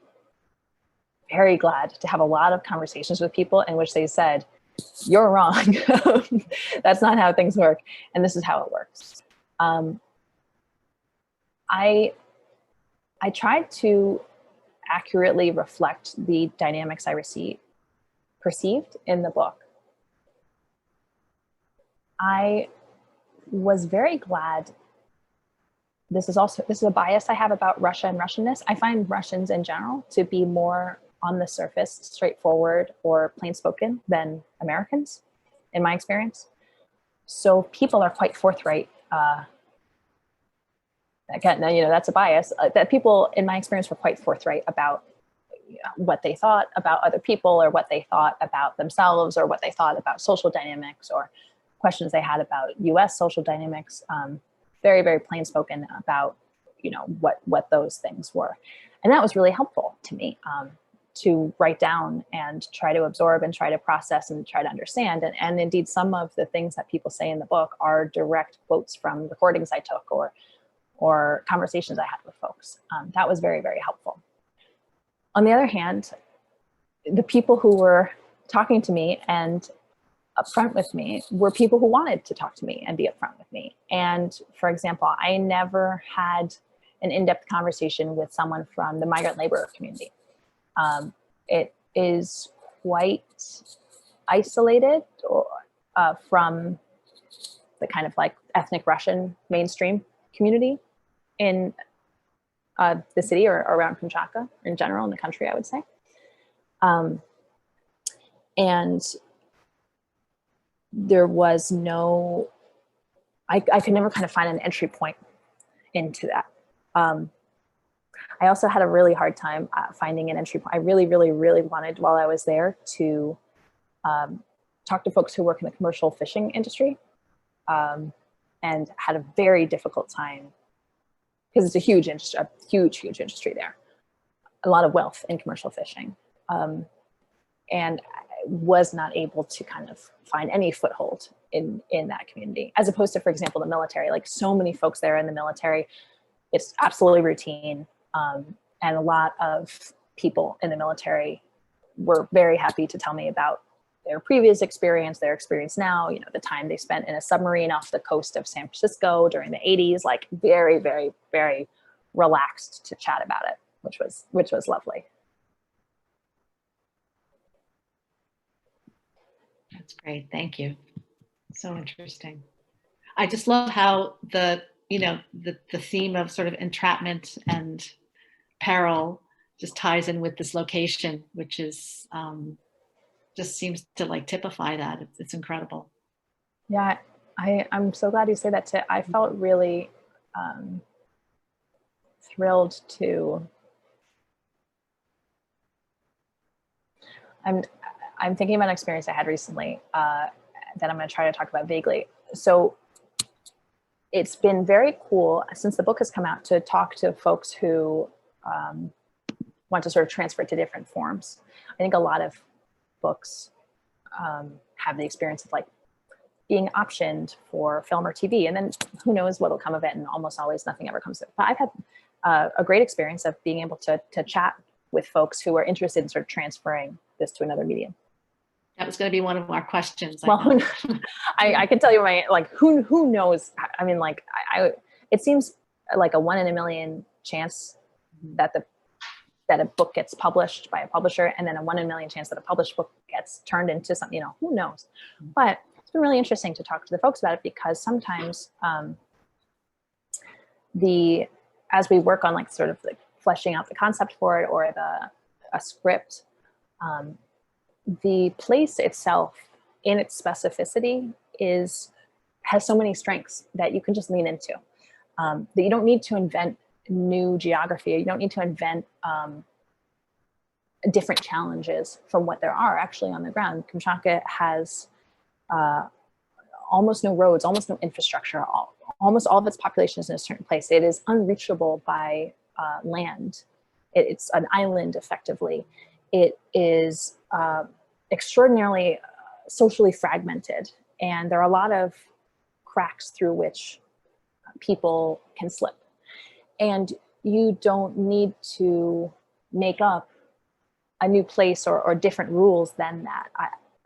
Speaker 3: very glad to have a lot of conversations with people in which they said, "You're wrong. That's not how things work. And this is how it works." I tried to accurately reflect the dynamics I perceived in the book. I was very glad. This is a bias I have about Russia and Russianness. I find Russians in general to be more on the surface, straightforward or plain spoken than Americans, in my experience. So people are quite forthright. Again, that's a bias. That people, in my experience, were quite forthright about what they thought about other people, or what they thought about themselves, or what they thought about social dynamics, or questions they had about U.S. social dynamics. Very, very plain spoken about, what those things were. And that was really helpful to me, to write down and try to absorb and try to process and try to understand. And indeed, some of the things that people say in the book are direct quotes from recordings I took or conversations I had with folks. That was very, very helpful. On the other hand, the people who were talking to me and upfront with me were people who wanted to talk to me and be upfront with me. And for example, I never had an in-depth conversation with someone from the migrant labor community. It is quite isolated from the kind of like ethnic Russian mainstream community in the city or around Kimchanka in general, in the country, I would say. And there was I could never kind of find an entry point into that. I also had a really hard time finding an entry point. I really, really, really wanted, while I was there, to talk to folks who work in the commercial fishing industry, and had a very difficult time because it's a huge industry, a huge, huge industry there. A lot of wealth in commercial fishing. And I was not able to kind of find any foothold in that community, as opposed to, for example, the military. Like, so many folks there in the military, it's absolutely routine. And a lot of people in the military were very happy to tell me about their previous experience, their experience now, the time they spent in a submarine off the coast of San Francisco during the 80s, like very, very, very relaxed to chat about it, which was lovely.
Speaker 1: That's great. Thank you. So interesting. I just love how the theme of sort of entrapment and peril just ties in with this location, which is just seems to like typify that. It's incredible.
Speaker 3: Yeah, I'm so glad you say that too. I felt really thrilled to. I'm thinking about an experience I had recently that I'm going to try to talk about vaguely. So it's been very cool since the book has come out to talk to folks who want to sort of transfer it to different forms. I think a lot of books have the experience of like being optioned for film or TV, and then who knows what'll come of it, and almost always nothing ever comes of it. But I've had a great experience of being able to chat with folks who are interested in sort of transferring this to another medium.
Speaker 1: That was going to be one of our questions. I
Speaker 3: Well,
Speaker 1: know.
Speaker 3: I can tell you who knows? I mean, it seems like a 1 in a million chance that a book gets published by a publisher, and then a 1 in a million chance that a published book gets turned into something, who knows? But it's been really interesting to talk to the folks about it, because sometimes as we work on sort of fleshing out the concept for it, or a script, the place itself in its specificity has so many strengths that you can just lean into, that you don't need to invent new geography. You don't need to invent different challenges from what there are actually on the ground. Kimchanka has almost no roads, almost no infrastructure. Almost all of its population is in a certain place. It is unreachable by land. It's an island, effectively. It is extraordinarily socially fragmented, and there are a lot of cracks through which people can slip. And you don't need to make up a new place or different rules than that.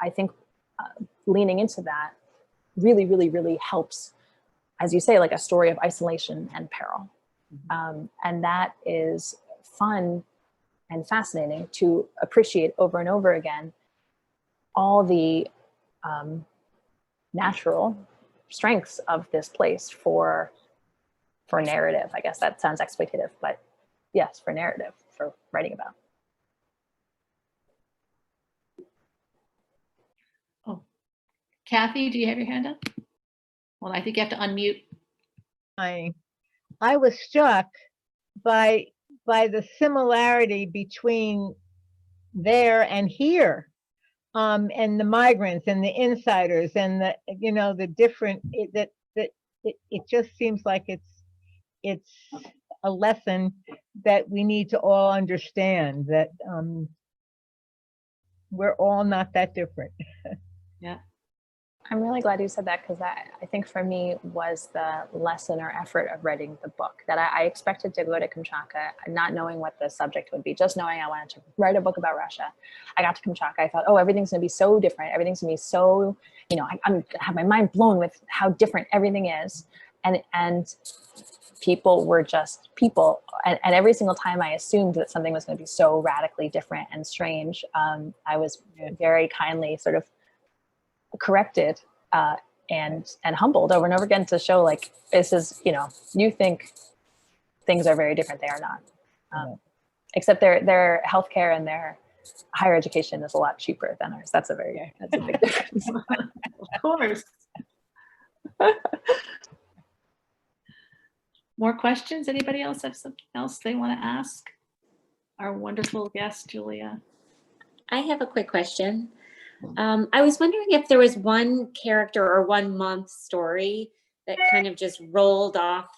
Speaker 3: I think leaning into that really, really, really helps, as you say, like a story of isolation and peril. And that is fun and fascinating to appreciate over and over again, all the natural strengths of this place for narrative. I guess that sounds exploitative, but yes, for narrative, for writing about.
Speaker 1: Oh, Kathy, do you have your hand up? Well, I think you have to unmute.
Speaker 6: I was struck by the similarity between there and here, and the migrants and the insiders and the different, it just seems like it's a lesson that we need to all understand, that we're all not that different.
Speaker 1: Yeah.
Speaker 3: I'm really glad you said that, because that, I think, for me was the lesson or effort of writing the book, that I expected to go to Kimchanka not knowing what the subject would be, just knowing I wanted to write a book about Russia. I got to Kimchanka, I thought, oh, everything's going to be so different. Everything's going to be so, I'm have my mind blown with how different everything is. And people were just people. And every single time I assumed that something was going to be so radically different and strange, I was very kindly sort of corrected and humbled over and over again to show, like, this is, you think things are very different. They are not. Except their healthcare and their higher education is a lot cheaper than ours. That's a big difference.
Speaker 1: Of course. More questions? Anybody else have something else they want to ask our wonderful guest, Julia?
Speaker 9: I have a quick question. I was wondering if there was one character or 1 month story that kind of just rolled off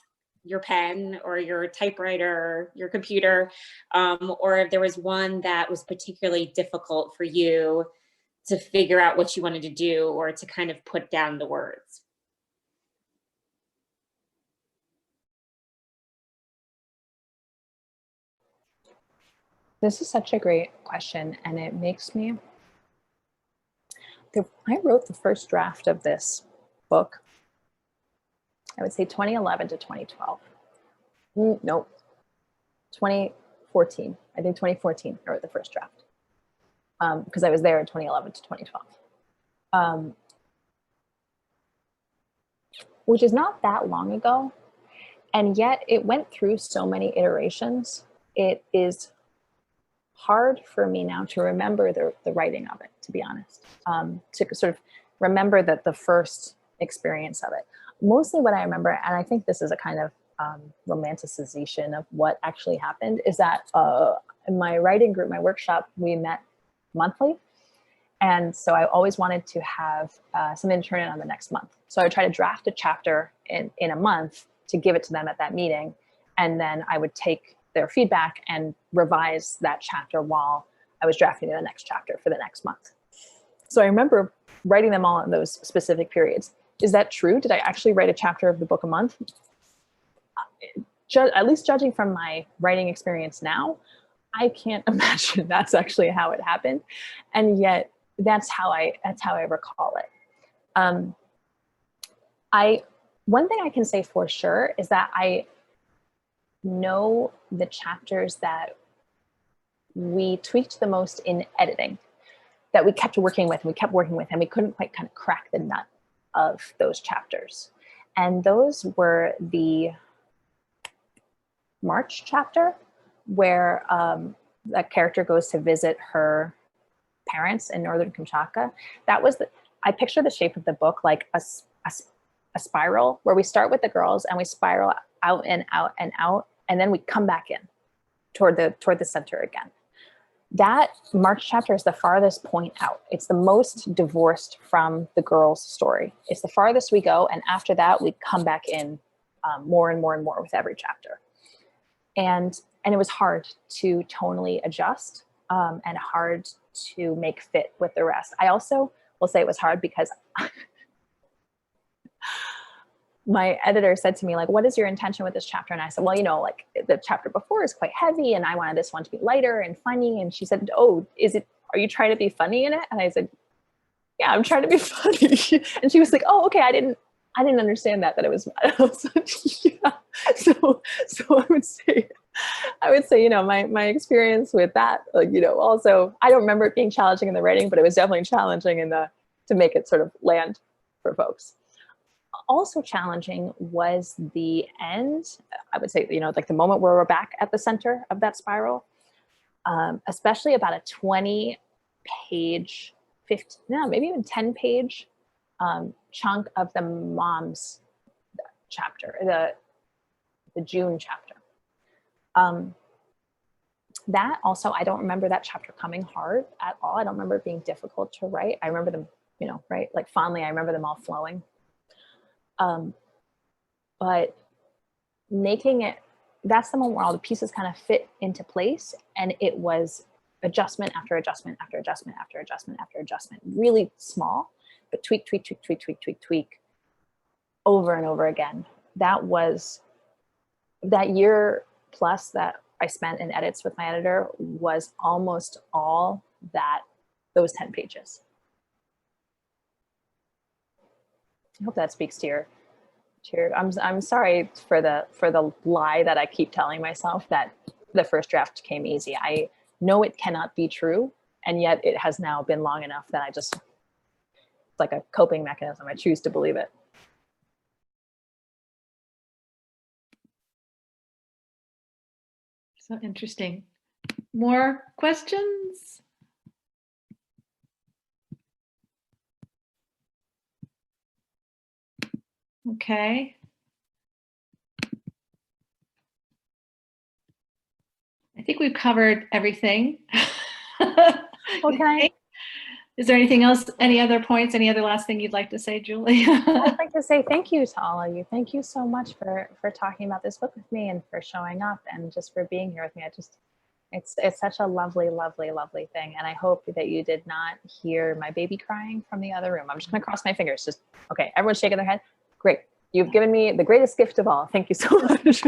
Speaker 9: your pen or your typewriter or your computer, or if there was one that was particularly difficult for you to figure out what you wanted to do or to kind of put down the words.
Speaker 3: This is such a great question, and it makes me, I wrote the first draft of this book, I would say 2011 to 2012. Nope, 2014. I think 2014 I wrote the first draft, because I was there in 2011 to 2012, which is not that long ago. And yet it went through so many iterations. It is hard for me now to remember the writing of it, to be honest, to sort of remember that the first experience of it. Mostly what I remember, and I think this is a kind of romanticization of what actually happened, is that in my writing group, my workshop, we met monthly. And so I always wanted to have something to turn in on the next month. So I would try to draft a chapter in a month to give it to them at that meeting. And then I would take their feedback and revise that chapter while I was drafting the next chapter for the next month. So I remember writing them all in those specific periods. Is that true? Did I actually write a chapter of the book a month? At least judging from my writing experience now, I can't imagine that's actually how it happened. And yet that's how I recall it. One thing I can say for sure is that I know the chapters that we tweaked the most in editing, that we kept working with, and we couldn't quite kind of crack the nut of those chapters. And those were the March chapter, where a character goes to visit her parents in northern Kimchanka. That was I picture the shape of the book like a spiral, where we start with the girls and we spiral out and out and out, and then we come back in toward the center again. That March chapter is the farthest point out. It's the most divorced from the girls' story. It's the farthest we go, and after that, we come back in more and more and more with every chapter. And it was hard to tonally adjust and hard to make fit with the rest. I also will say it was hard because my editor said to me, like, what is your intention with this chapter? And I said, well, you know, like the chapter before is quite heavy and I wanted this one to be lighter and funny. And she said, oh, are you trying to be funny in it? And I said, yeah, I'm trying to be funny. And she was like, oh, okay. I didn't understand that it was, yeah. So I would say, you know, my experience with that, like, you know, also, I don't remember it being challenging in the writing, but it was definitely challenging to make it sort of land for folks. Also challenging was the end. I would say, you know, like the moment where we're back at the center of that spiral, especially about a 20-page, 15, no, maybe even 10-page chunk of the mom's chapter, the June chapter. That also, I don't remember that chapter coming hard at all. I don't remember it being difficult to write. I remember them, you know, right, like fondly, I remember them all flowing. But making it, that's the moment where all the pieces kind of fit into place, and it was adjustment after adjustment after adjustment after adjustment after adjustment, really small, but tweak over and over again. That was that year plus that I spent in edits with my editor was almost all those 10 pages. I hope that speaks to your I'm sorry for the lie that I keep telling myself that the first draft came easy. I know it cannot be true, and yet it has now been long enough that it's like a coping mechanism. I choose to believe it.
Speaker 1: So interesting. More questions? Okay. I think we've covered everything.
Speaker 3: Okay.
Speaker 1: Is there anything else, any other points, any other last thing you'd like to say, Julie?
Speaker 3: I'd like to say thank you to all of you. Thank you so much for talking about this book with me and for showing up and just for being here with me. It's such a lovely, lovely, lovely thing. And I hope that you did not hear my baby crying from the other room. I'm just gonna cross my fingers. Just, okay, everyone's shaking their head. Great. You've given me the greatest gift of all. Thank you so much.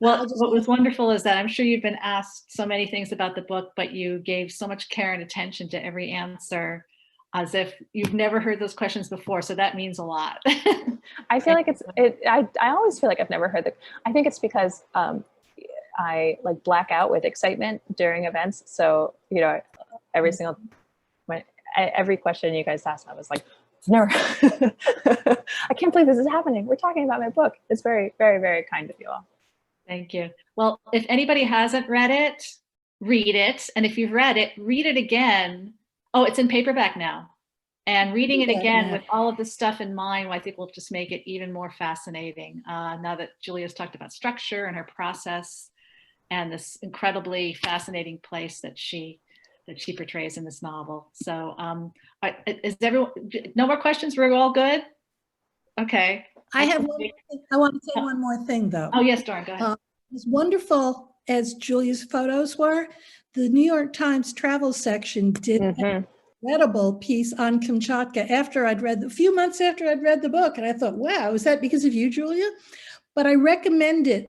Speaker 1: Well, what was wonderful is that I'm sure you've been asked so many things about the book, but you gave so much care and attention to every answer as if you've never heard those questions before. So that means a lot.
Speaker 3: I feel like I always feel like I've never heard I think it's because I like black out with excitement during events. So, you know, every question you guys asked, I was like, never, I can't believe this is happening. We're talking about my book. It's very, very, very kind of you all.
Speaker 1: Thank you. Well, if anybody hasn't read it, read it. And if you've read it, read it again. Oh, it's in paperback now. And reading it again with all of this stuff in mind, I think will just make it even more fascinating. Now that Julia's talked about structure and her process and this incredibly fascinating place that she portrays in this novel. So is everyone, no more questions? We're all good? Okay.
Speaker 2: I want to say one more thing though.
Speaker 1: Oh yes, Dawn, go ahead.
Speaker 2: As wonderful as Julia's photos were, the New York Times travel section did an incredible piece on Kimchanka a few months after I'd read the book. And I thought, wow, is that because of you, Julia? But I recommend it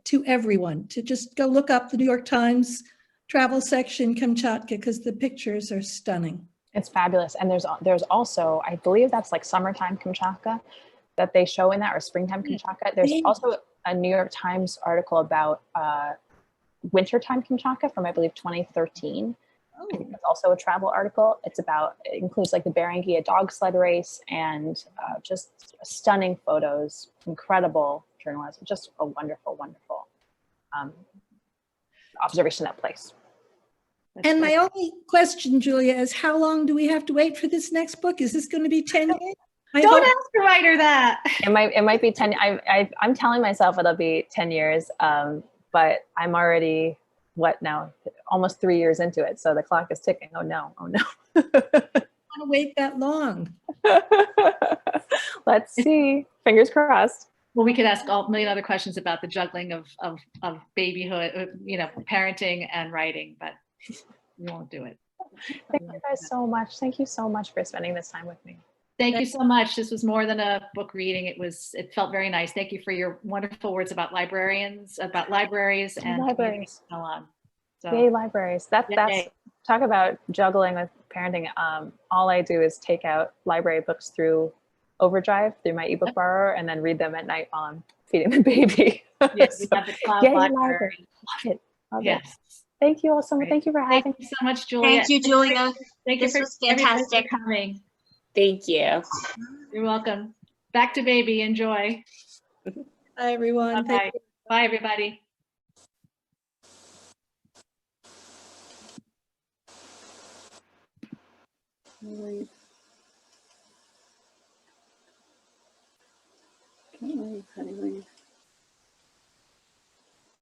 Speaker 2: to everyone to just go look up the New York Times travel section, Kamchatka, because the pictures are stunning.
Speaker 3: It's fabulous. And there's also, I believe that's like summertime Kimchanka that they show in that, or springtime Kimchanka. There's also a New York Times article about wintertime Kimchanka from, I believe, 2013.
Speaker 2: Oh.
Speaker 3: I think it's also a travel article. It includes like the Barangia dog sled race and just stunning photos, incredible journalism, just a wonderful, wonderful observation of that place.
Speaker 2: And my only question, Julia, is how long do we have to wait for this next book? Is this going to be 10 years?
Speaker 1: Don't ask the writer that.
Speaker 3: It might be 10. I'm telling myself it'll be 10 years, but I'm already, what now, almost 3 years into it. So the clock is ticking. Oh no, oh no.
Speaker 2: I don't want to wait that long.
Speaker 3: Let's see, fingers crossed.
Speaker 1: Well, we could ask a million other questions about the juggling of babyhood, parenting and writing, but we won't do it.
Speaker 3: Thank you guys so much. Thank you so much for spending this time with me.
Speaker 1: Thank you so much. This was more than a book reading. It felt very nice. Thank you for your wonderful words about libraries, and libraries. And so on. So,
Speaker 3: yay, libraries. That's talk about juggling with parenting. All I do is take out library books through Overdrive, through my ebook borrower, and then read them at night while I'm feeding the baby.
Speaker 1: Yes,
Speaker 3: So,
Speaker 1: we have the cloud
Speaker 3: yay,
Speaker 1: library.
Speaker 3: library. Love it. Love
Speaker 1: Yes.
Speaker 3: it. Thank you all so much. Thank you for having me.
Speaker 1: Thank you so much, Julia.
Speaker 10: Thank you, Julia.
Speaker 1: Thank you
Speaker 10: This
Speaker 1: for
Speaker 10: was
Speaker 1: everybody
Speaker 10: fantastic.
Speaker 1: for coming.
Speaker 9: Thank you.
Speaker 1: You're welcome. Back to baby. Enjoy.
Speaker 2: Bye, everyone.
Speaker 1: Bye. Bye, everybody.
Speaker 7: Can't leave, honey, leave.